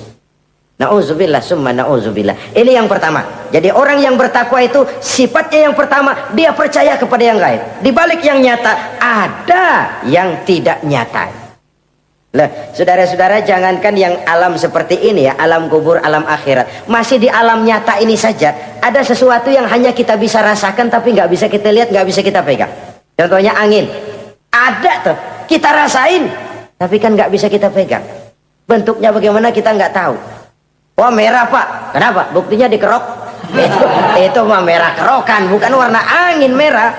Nauzubillah summa nauzubillah. Ini yang pertama. Jadi orang yang bertakwa itu sifatnya yang pertama, dia percaya kepada yang gaib. Di balik yang nyata ada yang tidak nyata. Lah, saudara-saudara, jangankan yang alam seperti ini ya, alam kubur, alam akhirat. Masih di alam nyata ini saja ada sesuatu yang hanya kita bisa rasakan tapi nggak bisa kita lihat, nggak bisa kita pegang. Contohnya angin. Ada tuh, kita rasain tapi kan nggak bisa kita pegang. Bentuknya bagaimana kita nggak tahu. Wah, merah Pak. Kenapa? Buktinya dikerok. Itu mah merah kerokan, bukan warna angin merah.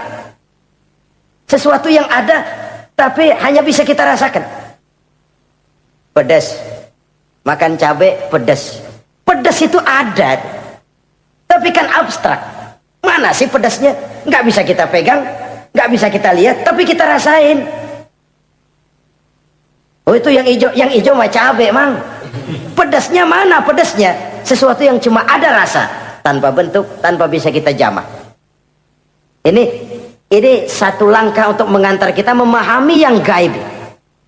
Sesuatu yang ada tapi hanya bisa kita rasakan. Pedas, makan cabai pedas. Pedas itu ada, tapi kan abstrak. Mana sih pedasnya? Nggak bisa kita pegang, nggak bisa kita lihat, tapi kita rasain. Oh, itu yang hijau mah cabai, Mang. Pedasnya mana pedasnya? Sesuatu yang cuma ada rasa, tanpa bentuk, tanpa bisa kita jamah. Ini satu langkah untuk mengantar kita memahami yang gaib.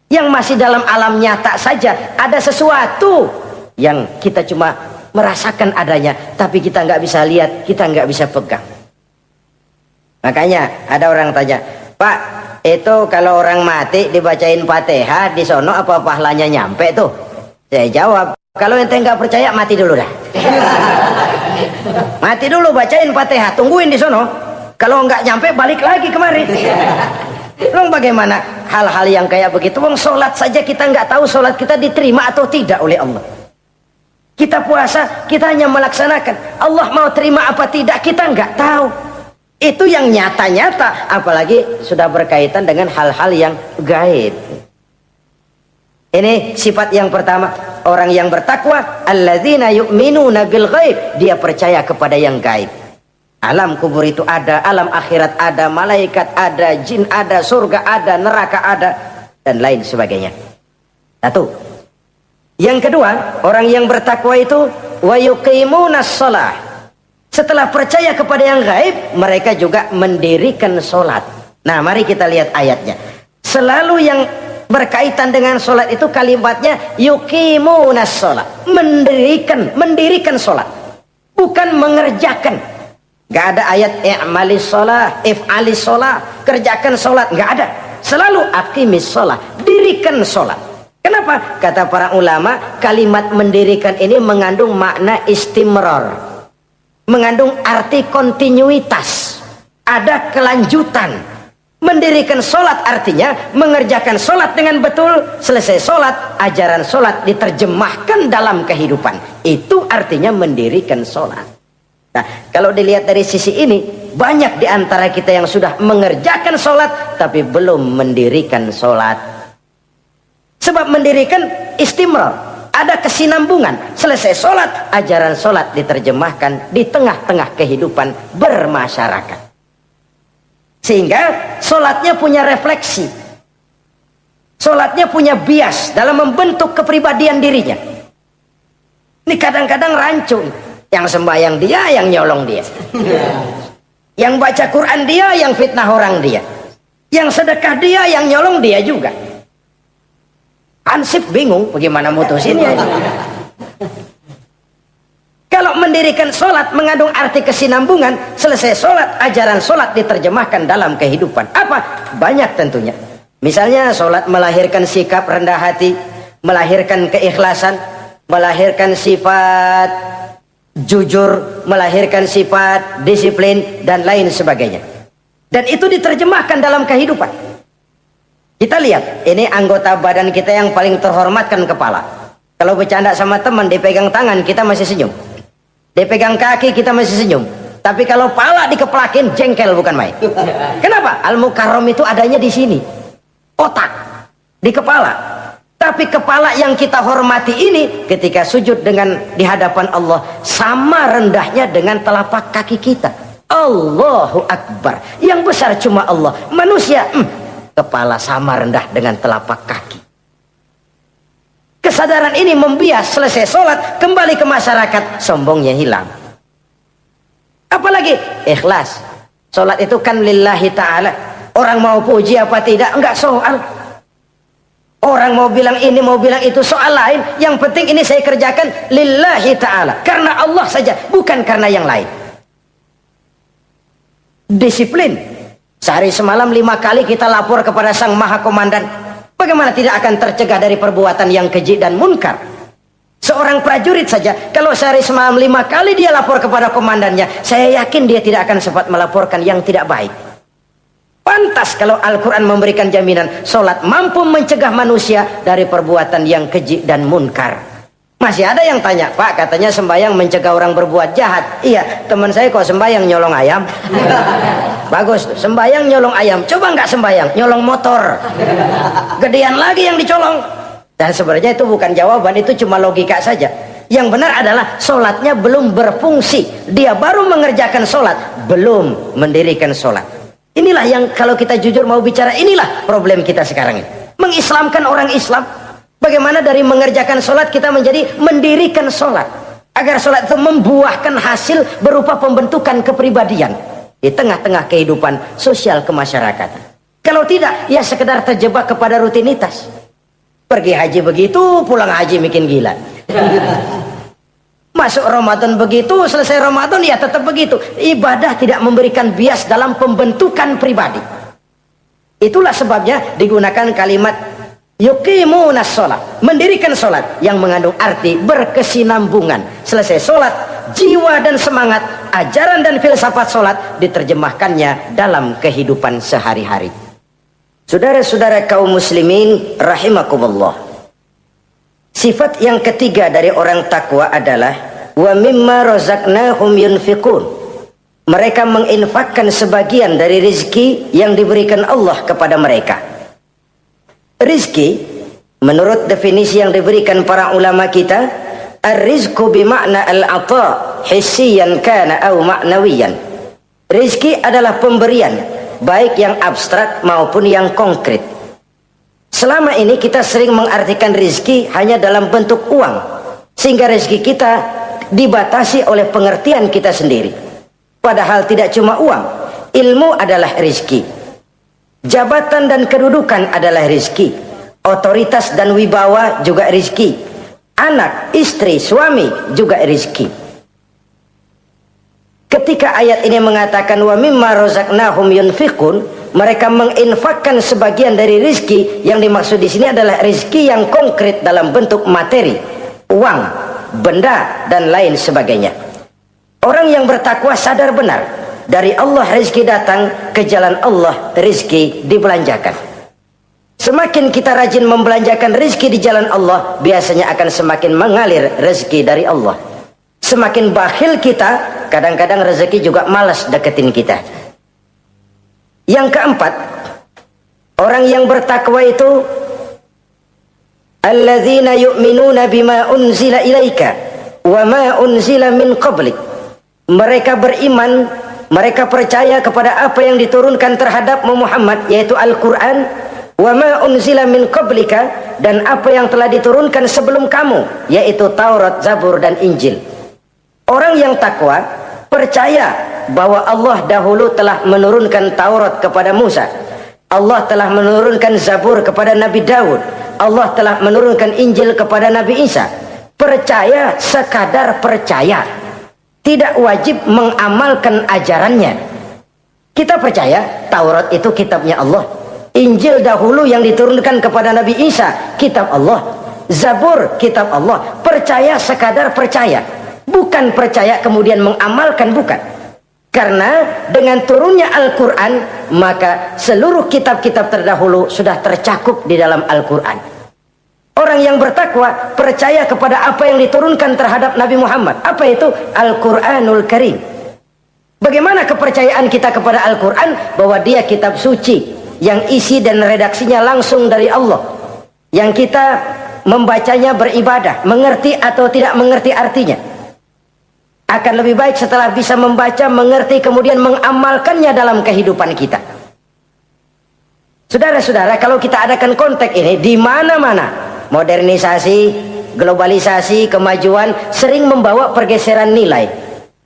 Yang masih dalam alam nyata saja ada sesuatu yang kita cuma merasakan adanya, tapi kita nggak bisa lihat, kita nggak bisa pegang. Makanya ada orang tanya, Pak, itu kalau orang mati dibacain Fatihah di sono apa pahalanya nyampe tuh? Saya jawab, kalau ente nggak percaya mati dulu dah. Mati dulu, bacain Fatihah, tungguin di sono. Kalau nggak nyampe balik lagi kemari. Long bagaimana hal-hal yang kayak begitu? Wong sholat saja kita nggak tahu sholat kita diterima atau tidak oleh Allah. Kita puasa, kita hanya melaksanakan. Allah mau terima apa tidak kita nggak tahu. Itu yang nyata-nyata, apalagi sudah berkaitan dengan hal-hal yang gaib. Ini sifat yang pertama, orang yang bertakwa, alladzina yu'minuna bil ghaib, dia percaya kepada yang gaib. Alam kubur itu ada, alam akhirat ada, malaikat ada, jin ada, surga ada, neraka ada, dan lain sebagainya. Satu. Yang kedua, orang yang bertakwa itu wa yuqimunas shalah. Setelah percaya kepada yang gaib, mereka juga mendirikan sholat. Nah, mari kita lihat ayatnya. Selalu yang berkaitan dengan sholat itu kalimatnya yuqimunas shalah. Mendirikan sholat. Bukan mengerjakan. Gak ada ayat i'malis sholah, if'alis sholah, kerjakan sholat, gak ada. Selalu aqimis sholah, dirikan sholat. Kenapa? Kata para ulama, kalimat mendirikan ini mengandung makna istimrar, mengandung arti kontinuitas, ada kelanjutan. Mendirikan sholat artinya mengerjakan sholat dengan betul, selesai sholat, ajaran sholat diterjemahkan dalam kehidupan. Itu artinya mendirikan sholat. Nah, kalau dilihat dari sisi ini, banyak di antara kita yang sudah mengerjakan sholat, tapi belum mendirikan sholat. Sebab mendirikan istimrar, ada kesinambungan. Selesai sholat, ajaran sholat diterjemahkan di tengah-tengah kehidupan bermasyarakat. Sehingga sholatnya punya refleksi. Sholatnya punya bias dalam membentuk kepribadian dirinya. Ini kadang-kadang rancu. Yang sembahyang dia, yang nyolong dia. Yang baca Quran dia, yang fitnah orang dia. Yang sedekah dia, yang nyolong dia juga. Ansip bingung bagaimana mutusinnya. Kalau mendirikan sholat mengandung arti kesinambungan, selesai sholat, ajaran sholat diterjemahkan dalam kehidupan. Apa? Banyak tentunya. Misalnya sholat melahirkan sikap rendah hati, melahirkan keikhlasan, melahirkan sifat jujur, melahirkan sifat disiplin, dan lain sebagainya. Dan itu diterjemahkan dalam kehidupan. Kita lihat, ini anggota badan kita yang paling terhormatkan kepala. Kalau bercanda sama teman, dipegang tangan, kita masih senyum. Dipegang kaki, kita masih senyum. Tapi kalau pala dikeplakin, jengkel bukan main. Kenapa? Al-Mukarram itu adanya di sini. Otak, di kepala. Tapi kepala yang kita hormati ini ketika sujud di hadapan Allah sama rendahnya dengan telapak kaki kita. Allahu Akbar. Yang besar cuma Allah. Manusia, kepala sama rendah dengan telapak kaki. Kesadaran ini membias, selesai sholat, kembali ke masyarakat, sombongnya hilang. Apalagi ikhlas. Sholat itu kan lillahi ta'ala. Orang mau puji apa tidak, enggak soal. Orang mau bilang ini, mau bilang itu, soal lain. Yang penting ini saya kerjakan lillahi ta'ala, karena Allah saja, bukan karena yang lain. Disiplin. Sehari semalam 5 kali kita lapor kepada Sang Maha Komandan. Bagaimana tidak akan tercegah dari perbuatan yang keji dan munkar? Seorang prajurit saja, kalau sehari semalam 5 kali dia lapor kepada komandannya, saya yakin dia tidak akan sempat melaporkan yang tidak baik. Pantas kalau Al-Quran memberikan jaminan solat mampu mencegah manusia dari perbuatan yang keji dan munkar. Masih ada yang tanya, Pak, katanya sembahyang mencegah orang berbuat jahat. Iya, teman saya kok sembahyang nyolong ayam. Bagus, sembahyang nyolong ayam. Coba nggak sembahyang, nyolong motor. Gedean lagi yang dicolong. Dan sebenarnya itu bukan jawaban, itu cuma logika saja. Yang benar adalah solatnya belum berfungsi. Dia baru mengerjakan solat, belum mendirikan solat. Inilah yang kalau kita jujur mau bicara, inilah problem kita sekarang ini. Mengislamkan orang Islam. Bagaimana dari mengerjakan solat kita menjadi mendirikan solat. Agar solat itu membuahkan hasil berupa pembentukan kepribadian di tengah-tengah kehidupan sosial kemasyarakatan. Kalau tidak, ya sekedar terjebak kepada rutinitas. Pergi haji begitu, pulang haji bikin gila. Masuk Ramadan begitu, selesai Ramadan ya tetap begitu. Ibadah tidak memberikan bias dalam pembentukan pribadi. Itulah sebabnya digunakan kalimat yuqimunas sholat, mendirikan sholat, yang mengandung arti berkesinambungan. Selesai sholat, jiwa dan semangat, ajaran dan filsafat sholat diterjemahkannya dalam kehidupan sehari-hari. Saudara-saudara kaum muslimin rahimakumullah. Sifat yang ketiga dari orang takwa adalah wa mimma razaqnahum yunfiqun. Mereka menginfakkan sebagian dari rizki yang diberikan Allah kepada mereka. Rizki menurut definisi yang diberikan para ulama kita, ar-rizqu bima'na al-'ata hissiyan kana aw ma'nawiyan. Rizki adalah pemberian, baik yang abstrak maupun yang konkret. Selama ini kita sering mengartikan rizki hanya dalam bentuk uang, sehingga rizki kita dibatasi oleh pengertian kita sendiri. Padahal tidak cuma uang, ilmu adalah rizki, jabatan dan kedudukan adalah rizki, otoritas dan wibawa juga rizki, anak, istri, suami juga rizki. Ketika ayat ini mengatakan wa mimma razaqnahum yunfiqun, mereka menginfakkan sebagian dari rizki, yang dimaksud di sini adalah rizki yang konkret dalam bentuk materi, uang, benda dan lain sebagainya. Orang yang bertakwa sadar benar, dari Allah rizki datang, ke jalan Allah rizki dibelanjakan. Semakin kita rajin membelanjakan rizki di jalan Allah, biasanya akan semakin mengalir rezeki dari Allah. Semakin bakhil kita, kadang-kadang rezeki juga malas deketin kita. Yang keempat, orang yang bertakwa itu alladzina yu'minuna bima unzila ilaika wa ma unzila min qablik. Mereka beriman, mereka percaya kepada apa yang diturunkan terhadap Muhammad, yaitu Al-Quran, wa ma unzila min qablika, dan apa yang telah diturunkan sebelum kamu, yaitu Taurat, Zabur dan Injil. Orang yang takwa percaya bahwa Allah dahulu telah menurunkan Taurat kepada Musa, Allah telah menurunkan Zabur kepada Nabi Daud, Allah telah menurunkan Injil kepada Nabi Isa. Percaya sekadar percaya, tidak wajib mengamalkan ajarannya. Kita percaya Taurat itu kitabnya Allah, Injil dahulu yang diturunkan kepada Nabi Isa kitab Allah, Zabur kitab Allah. Percaya sekadar percaya, bukan percaya kemudian mengamalkan, bukan. Karena dengan turunnya Al-Quran, maka seluruh kitab-kitab terdahulu sudah tercakup di dalam Al-Quran. Orang yang bertakwa percaya kepada apa yang diturunkan terhadap Nabi Muhammad. Apa itu? Al-Quranul Karim. Bagaimana kepercayaan kita kepada Al-Quran? Bahwa dia kitab suci yang isi dan redaksinya langsung dari Allah, yang kita membacanya beribadah, mengerti atau tidak mengerti artinya. Akan lebih baik setelah bisa membaca, mengerti, kemudian mengamalkannya dalam kehidupan kita. Saudara-saudara, kalau kita adakan konteks ini di mana-mana, modernisasi, globalisasi, kemajuan sering membawa pergeseran nilai.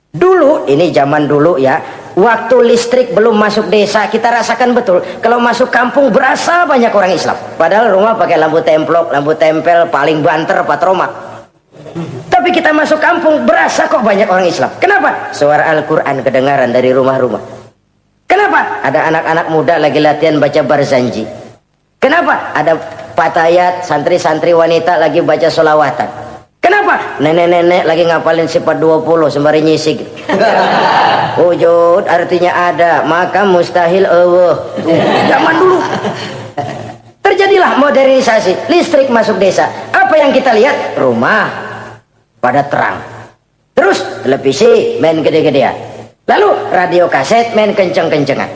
Dulu, ini zaman dulu ya, waktu listrik belum masuk desa, kita rasakan betul kalau masuk kampung berasa banyak orang Islam, padahal rumah pakai lampu templok, lampu tempel, paling banter patroma. Tapi kita masuk kampung berasa kok banyak orang Islam. Kenapa? Suara Al-Quran kedengaran dari rumah-rumah. Kenapa? Ada anak-anak muda lagi latihan baca barzanji. Kenapa? Ada patayat, santri-santri wanita lagi baca solawatan. Kenapa? Nenek-nenek lagi ngapalin sifat 20 sembari nyisik. Wujud artinya ada, maka mustahil zaman dulu. Terjadilah modernisasi, listrik masuk desa. Apa yang kita lihat? Rumah pada terang. Terus televisi main gede-gedean. Lalu radio kaset main kenceng-kencengan.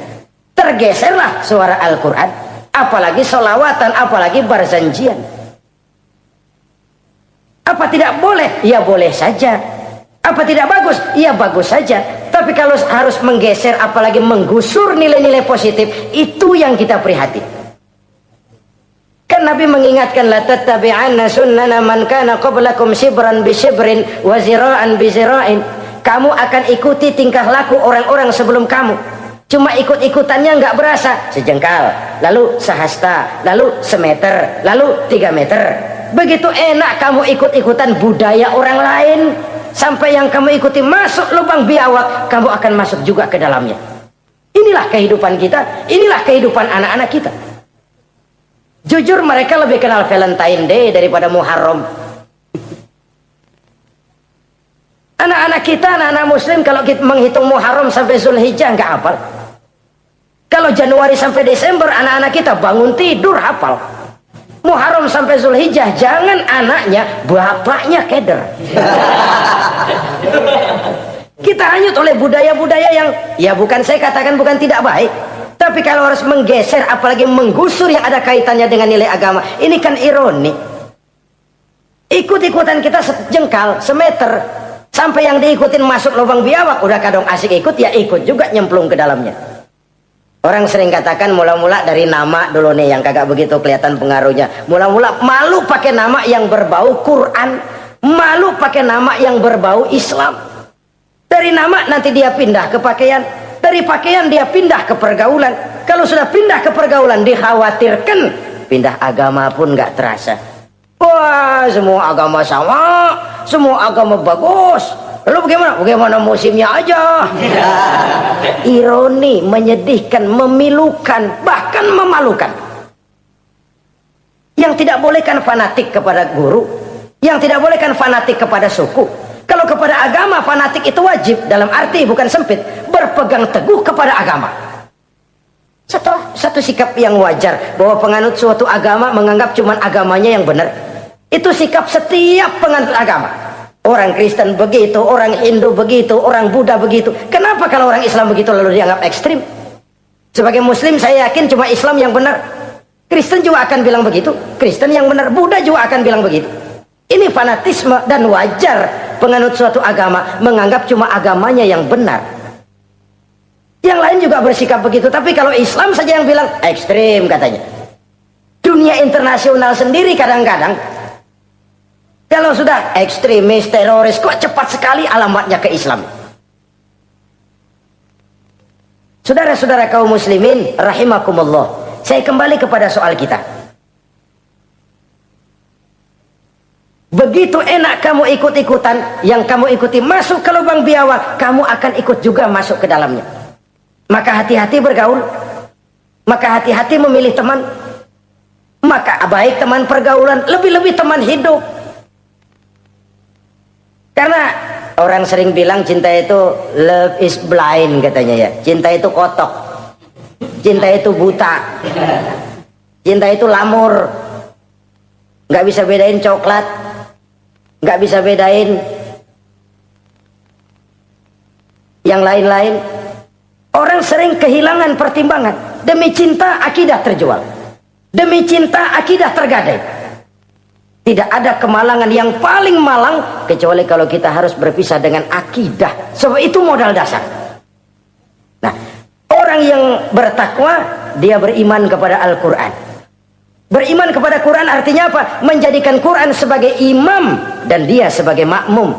Tergeserlah suara Al-Quran, apalagi solawatan, apalagi barzanjian. Apa tidak boleh? Ya boleh saja. Apa tidak bagus? Ya bagus saja. Tapi kalau harus menggeser, apalagi menggusur nilai-nilai positif, itu yang kita prihatin. Kan Nabi mengingatkan, la tattabi'anna sunnana man kana qablakum shibran bi shibrin wa zira'an bi zira'in. Kamu akan ikuti tingkah laku orang-orang sebelum kamu. Cuma ikut-ikutannya nggak berasa. Sejengkal, lalu sehasta, lalu semeter, lalu 3 meter. Begitu enak kamu ikut-ikutan budaya orang lain, sampai yang kamu ikuti masuk lubang biawak, kamu akan masuk juga ke dalamnya. Inilah kehidupan kita, inilah kehidupan anak-anak kita. Jujur mereka lebih kenal Valentine Day daripada Muharram. Anak-anak kita, anak-anak muslim, kalau kita menghitung Muharram sampai Zulhijjah nggak hafal. Kalau Januari sampai Desember, anak-anak kita bangun tidur hafal. Muharram sampai Zulhijjah, jangan anaknya, bapaknya keder. Kita hanyut oleh budaya-budaya yang, ya bukan saya katakan bukan tidak baik, tapi kalau harus menggeser, apalagi menggusur yang ada kaitannya dengan nilai agama, ini kan ironi. Ikut-ikutan kita sejengkal, semeter, sampai yang diikutin masuk lubang biawak, udah kadang asik ikut, ya ikut juga nyemplung ke dalamnya. Orang sering katakan mula-mula dari nama dulu nih yang kagak begitu kelihatan pengaruhnya. Mula-mula malu pakai nama yang berbau Quran, malu pakai nama yang berbau Islam. Dari nama nanti dia pindah ke pakaian, dari pakaian dia pindah ke pergaulan. Kalau sudah pindah ke pergaulan, dikhawatirkan pindah agama pun nggak terasa. Wah, semua agama sama, semua agama bagus. Lalu bagaimana? Bagaimana musimnya aja. Ironi, menyedihkan, memilukan, bahkan memalukan. Yang tidak boleh kan fanatik kepada guru, yang tidak boleh kan fanatik kepada suku. Kalau kepada agama, fanatik itu wajib, dalam arti bukan sempit, berpegang teguh kepada agama. Satu sikap yang wajar, bahwa penganut suatu agama menganggap cuma agamanya yang benar. Itu sikap setiap penganut agama. Orang Kristen begitu, orang Hindu begitu, orang Buddha begitu. Kenapa kalau orang Islam begitu lalu dianggap ekstrim? Sebagai Muslim saya yakin cuma Islam yang benar. Kristen juga akan bilang begitu, Kristen yang benar, Buddha juga akan bilang begitu. Ini fanatisme dan wajar penganut suatu agama menganggap cuma agamanya yang benar. Yang lain juga bersikap begitu, tapi kalau Islam saja yang bilang ekstrim katanya. Dunia internasional sendiri kadang-kadang kalau sudah ekstremis, teroris, kok cepat sekali alamatnya ke Islam. Saudara-saudara kaum muslimin rahimakumullah, saya kembali kepada soal kita. Begitu enak kamu ikut-ikutan, yang kamu ikuti masuk ke lubang biawak, kamu akan ikut juga masuk ke dalamnya. Maka hati-hati bergaul, maka hati-hati memilih teman, maka baik teman pergaulan, lebih-lebih teman hidup. Karena orang sering bilang cinta itu love is blind katanya ya. Cinta itu kotok, cinta itu buta, cinta itu lamur, nggak bisa bedain coklat, nggak bisa bedain yang lain-lain. Orang sering kehilangan pertimbangan. Demi cinta akidah terjual, demi cinta akidah tergadai. Tidak ada kemalangan yang paling malang kecuali kalau kita harus berpisah dengan akidah. Sebab itu modal dasar. Nah, orang yang bertakwa, dia beriman kepada Al-Quran. Beriman kepada Quran artinya apa? Menjadikan Quran sebagai imam dan dia sebagai makmum.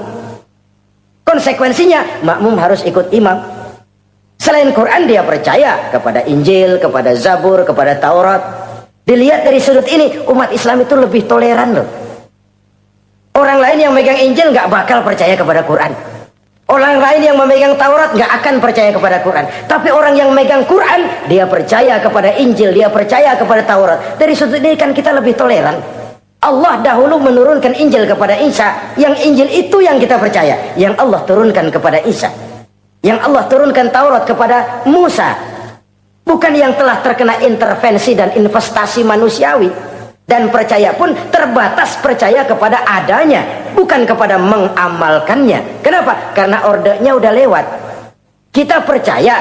Konsekuensinya makmum harus ikut imam. Selain Quran dia percaya kepada Injil, kepada Zabur, kepada Taurat. Dilihat dari sudut ini, umat Islam itu lebih toleran loh. Orang lain yang megang Injil nggak bakal percaya kepada Quran. Orang lain yang memegang Taurat nggak akan percaya kepada Quran. Tapi orang yang megang Quran, dia percaya kepada Injil, dia percaya kepada Taurat. Dari sudut ini kan kita lebih toleran. Allah dahulu menurunkan Injil kepada Isa. Yang Injil itu yang kita percaya. Yang Allah turunkan kepada Isa. Yang Allah turunkan Taurat kepada Musa. Bukan yang telah terkena intervensi dan investasi manusiawi. Dan percaya pun terbatas percaya kepada adanya, bukan kepada mengamalkannya. Kenapa? Karena ordenya udah lewat. Kita percaya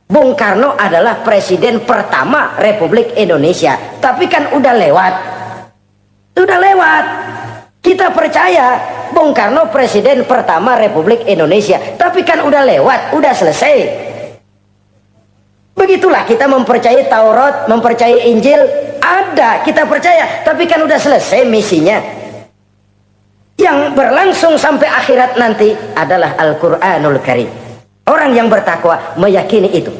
Bung Karno adalah presiden pertama Republik Indonesia. Tapi kan udah lewat. Udah lewat. Kita percaya Bung Karno presiden pertama Republik Indonesia. Tapi kan udah lewat, udah selesai. Begitulah kita mempercayai Taurat, mempercayai Injil. Ada, kita percaya. Tapi kan udah selesai misinya. Yang berlangsung sampai akhirat nanti adalah Al-Quranul Karim. Orang yang bertakwa meyakini itu.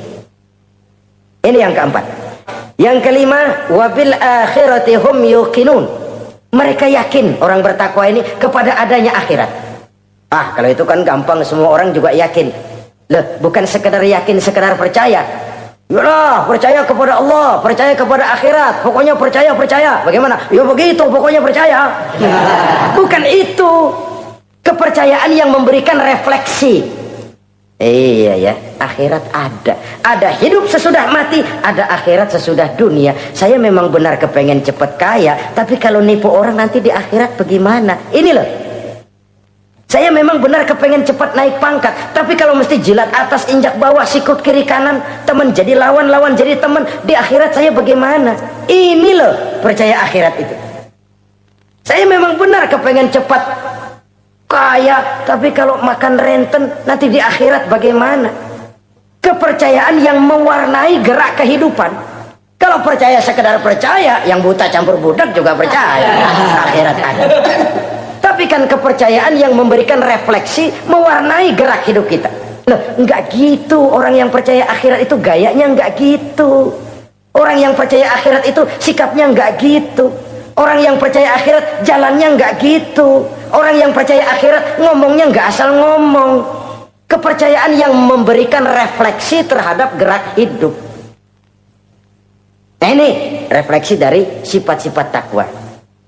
Ini yang keempat. Yang kelima, wabil akhirati hum yuqinun. Mereka yakin, orang bertakwa ini, kepada adanya akhirat. Ah, kalau itu kan gampang, semua orang juga yakin. Loh, bukan sekedar yakin, sekedar percaya. Yalah, percaya kepada Allah, percaya kepada akhirat. Pokoknya percaya. Bagaimana? Ya begitu, pokoknya percaya. Bukan itu. Kepercayaan yang memberikan refleksi. Iya ya, akhirat ada. Ada hidup sesudah mati, ada akhirat sesudah dunia. Saya memang benar kepengen cepat kaya, tapi kalau nipu orang nanti di akhirat bagaimana? Ini loh. Saya memang benar kepengen cepat naik pangkat, tapi kalau mesti jilat atas injak bawah, sikut kiri kanan, teman jadi lawan, lawan jadi teman, di akhirat saya bagaimana? Ini loh percaya akhirat itu. Saya memang benar kepengen cepat kaya, tapi kalau makan renten nanti di akhirat bagaimana? Kepercayaan yang mewarnai gerak kehidupan. Kalau percaya sekedar percaya, yang buta campur budak juga percaya akhirat ada. Tapi kan kepercayaan yang memberikan refleksi, mewarnai gerak hidup kita. Loh, enggak gitu. Orang yang percaya akhirat itu gayanya enggak gitu. Orang yang percaya akhirat itu sikapnya enggak gitu. Orang yang percaya akhirat jalannya enggak gitu. Orang yang percaya akhirat ngomongnya enggak asal ngomong. Kepercayaan yang memberikan refleksi terhadap gerak hidup. Nah, ini refleksi dari sifat-sifat takwa.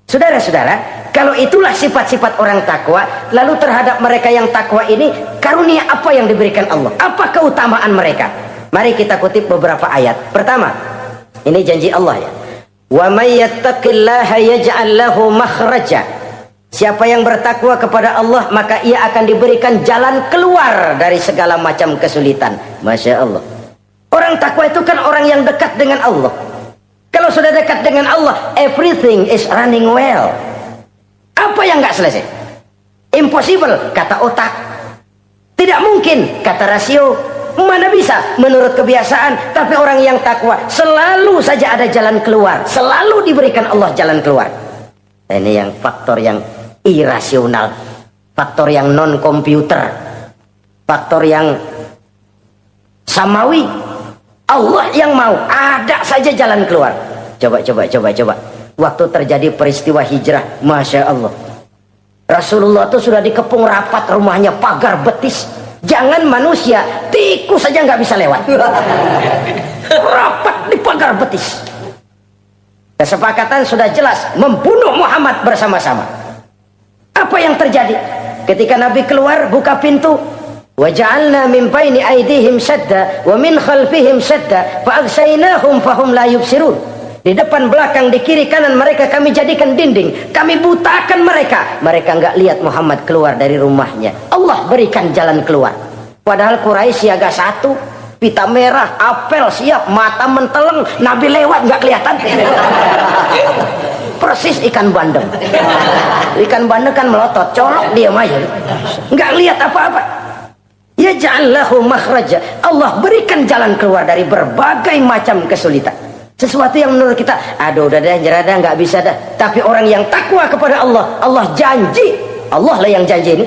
Saudara-saudara, kalau itulah sifat-sifat orang takwa, lalu terhadap mereka yang takwa ini, karunia apa yang diberikan Allah? Apa keutamaan mereka? Mari kita kutip beberapa ayat. Pertama, ini janji Allah ya. Wa may yattaqillaha yaj'al lahu makhraja. Siapa yang bertakwa kepada Allah, maka ia akan diberikan jalan keluar dari segala macam kesulitan. Masya Allah. Orang takwa itu kan orang yang dekat dengan Allah. Kalau sudah dekat dengan Allah, everything is running well. Apa yang nggak selesai? Impossible, kata otak. Tidak mungkin, kata rasio. Mana bisa menurut kebiasaan. Tapi orang yang takwa selalu saja ada jalan keluar. Selalu diberikan Allah jalan keluar. Ini yang faktor yang irasional, faktor yang non komputer, faktor yang samawi. Allah yang mau, ada saja jalan keluar. Coba. Waktu terjadi peristiwa hijrah, Masya Allah, Rasulullah itu sudah dikepung rapat rumahnya, pagar betis. Jangan manusia, tikus saja nggak bisa lewat. Rapat di pagar betis. Kesepakatan sudah jelas, membunuh Muhammad bersama-sama. Apa yang terjadi? Ketika Nabi keluar, buka pintu. وَجَعَلْنَا مِنْ بَيْنِ أَيْدِيهِمْ شَدَّ وَمِنْ خَلْفِهِمْ شَدَّ فَأَغْشَيْنَاهُمْ فَهُمْ لَا يُبْصِرُونَ. Di depan, belakang, di kiri, kanan mereka kami jadikan dinding. Kami butakan mereka. Mereka enggak lihat Muhammad keluar dari rumahnya. Allah berikan jalan keluar. Padahal Quraisy siaga satu, pita merah, apel siap, mata menteleng, Nabi lewat enggak kelihatan. Persis ikan bandeng. Ikan bandeng kan melotot, colok diam aja. Enggak lihat apa-apa. Yaj'al lahu makhraja. Allah berikan jalan keluar dari berbagai macam kesulitan. Sesuatu yang menurut kita, aduh udah dah nyerah dah, nggak bisa dah. Tapi orang yang takwa kepada Allah, Allah janji, Allah lah yang janji ini.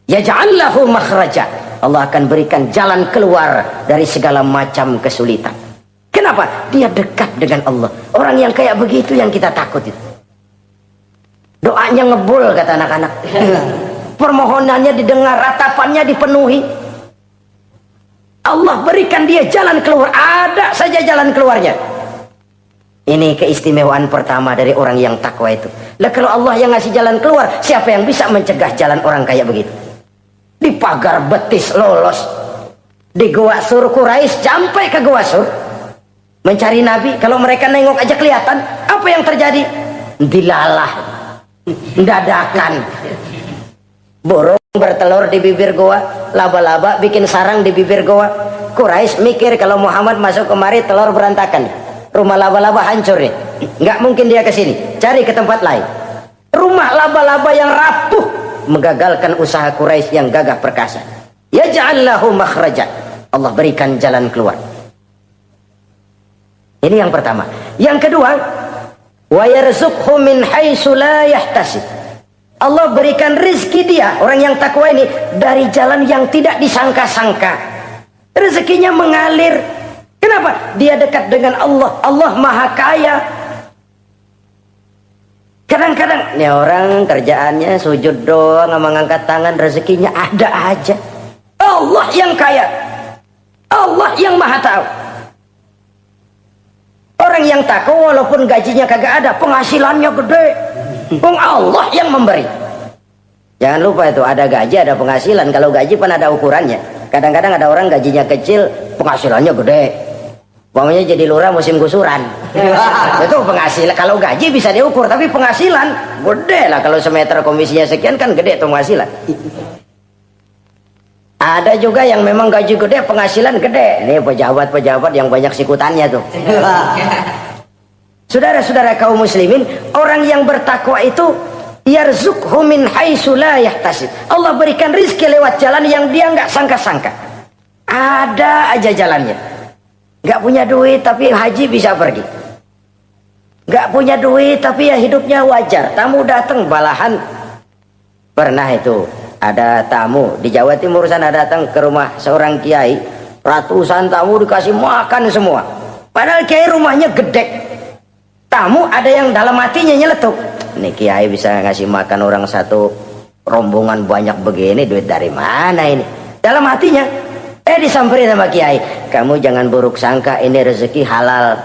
Yaj'al lahu makhraja. Allah akan berikan jalan keluar dari segala macam kesulitan. Kenapa? Dia dekat dengan Allah. Orang yang kayak begitu yang kita takut itu. Doanya ngebul kata anak-anak. Permohonannya didengar, ratapannya dipenuhi. Allah berikan dia jalan keluar. Ada saja jalan keluarnya. Ini keistimewaan pertama dari orang yang takwa itu. Lah kalau Allah yang ngasih jalan keluar, siapa yang bisa mencegah jalan orang kayak begitu? Di pagar betis lolos, di Gua Sur Quraisy sampai ke Gua Sur mencari Nabi. Kalau mereka nengok aja kelihatan. Apa yang terjadi? Dilalah, dadakan. Burung bertelur di bibir goa, laba-laba bikin sarang di bibir goa. Quraisy mikir kalau Muhammad masuk kemari telur berantakan, rumah laba-laba hancur nih, nggak mungkin dia ke sini, cari ke tempat lain. Rumah laba-laba yang rapuh menggagalkan usaha Quraisy yang gagah perkasa. Yaj'al lahu makhraja, Allah berikan jalan keluar. Ini yang pertama. Yang kedua, wa yarzuqhu min haitsu la yahtasib. Allah berikan rezeki dia, orang yang takwa ini, dari jalan yang tidak disangka-sangka. Rezekinya mengalir. Kenapa? Dia dekat dengan Allah. Allah maha kaya. Kadang-kadang nih orang kerjaannya sujud doang sama ngangkat tangan, rezekinya ada aja. Allah yang kaya. Allah yang maha tahu. Orang yang takwa walaupun gajinya kagak ada, penghasilannya gede. Allah yang memberi. Jangan lupa itu, ada gaji ada penghasilan. Kalau gaji pun ada ukurannya. Kadang-kadang ada orang gajinya kecil, penghasilannya gede. Umpamanya jadi lurah musim gusuran. Itu penghasilan. Kalau gaji bisa diukur, tapi penghasilan gede lah. Kalau semeter komisinya sekian kan gede tuh penghasilan. Ada juga yang memang gaji gede, penghasilan gede. Ini pejabat-pejabat yang banyak sikutannya tuh. Saudara-saudara kaum muslimin, orang yang bertakwa itu yarzuqhu min haitsu la yahtasib. Allah berikan rezeki lewat jalan yang dia nggak sangka-sangka. Ada aja jalannya. Nggak punya duit tapi haji bisa pergi. Nggak punya duit tapi ya hidupnya wajar. Tamu datang balahan. Pernah itu ada tamu di Jawa Timur sana datang ke rumah seorang kiai. Ratusan tamu dikasih makan semua. Padahal kiai rumahnya gede. Tamu ada yang dalam hatinya nyeletuk, nih kiai bisa ngasih makan orang satu rombongan banyak begini, duit dari mana ini? Dalam hatinya, disamperin sama kiai, kamu jangan buruk sangka, ini rezeki halal.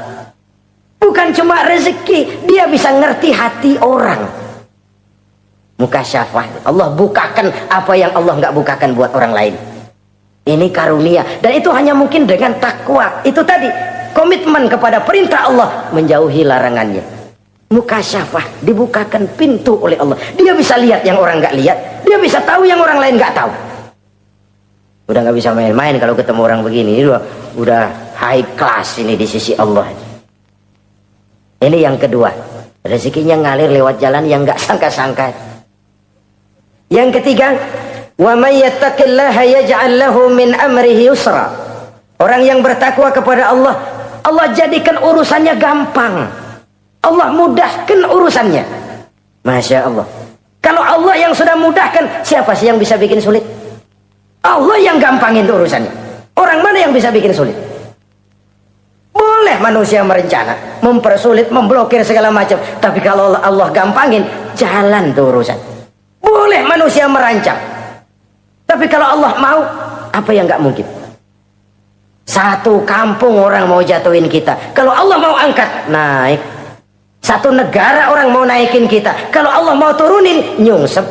Bukan cuma rezeki, dia bisa ngerti hati orang. Mukasyafah, Allah bukakan apa yang Allah nggak bukakan buat orang lain. Ini karunia, dan itu hanya mungkin dengan takwa. Itu tadi, komitmen kepada perintah Allah, menjauhi larangannya. Mukasyafah, dibukakan pintu oleh Allah. Dia bisa lihat yang orang nggak lihat, dia bisa tahu yang orang lain nggak tahu. Udah nggak bisa main-main kalau ketemu orang begini. Ini udah high class ini di sisi Allah. Ini yang kedua, rezekinya ngalir lewat jalan yang nggak sangka-sangka. Yang ketiga, wa may yattaqillaha yaj'al lahu min amrihi yusra. Orang yang bertakwa kepada Allah, Allah jadikan urusannya gampang. Allah mudahkan urusannya. Masya Allah. Kalau Allah yang sudah mudahkan, siapa sih yang bisa bikin sulit? Allah yang gampangin urusannya. Orang mana yang bisa bikin sulit? Boleh manusia merencana, mempersulit, memblokir segala macam. Tapi kalau Allah gampangin, jalan tuh urusan. Boleh manusia merancang. Tapi kalau Allah mau, apa yang nggak mungkin? Satu kampung orang mau jatuhin kita, kalau Allah mau angkat, naik. Satu negara orang mau naikin kita, kalau Allah mau turunin, nyungsep.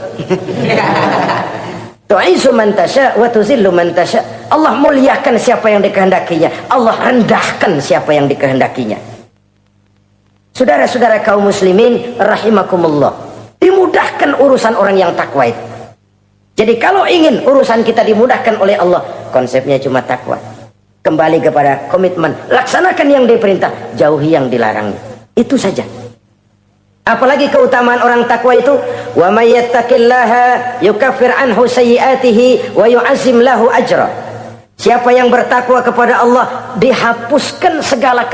Tu'izzu man tasya wa tuzillu man tasya. Allah muliakan siapa yang dikehendakinya, Allah rendahkan siapa yang dikehendakinya. Saudara-saudara kaum muslimin rahimakumullah, dimudahkan urusan orang yang takwa itu. Jadi kalau ingin urusan kita dimudahkan oleh Allah, konsepnya cuma takwa. Kembali kepada komitmen, laksanakan yang diperintah, jauhi yang dilarang. Itu saja. Apalagi keutamaan orang takwa itu, wa may yattaqillaha yukaffir anhu sayyi'atihi wa yu'azzim lahu ajra. Siapa yang bertakwa kepada Allah, dihapuskan segala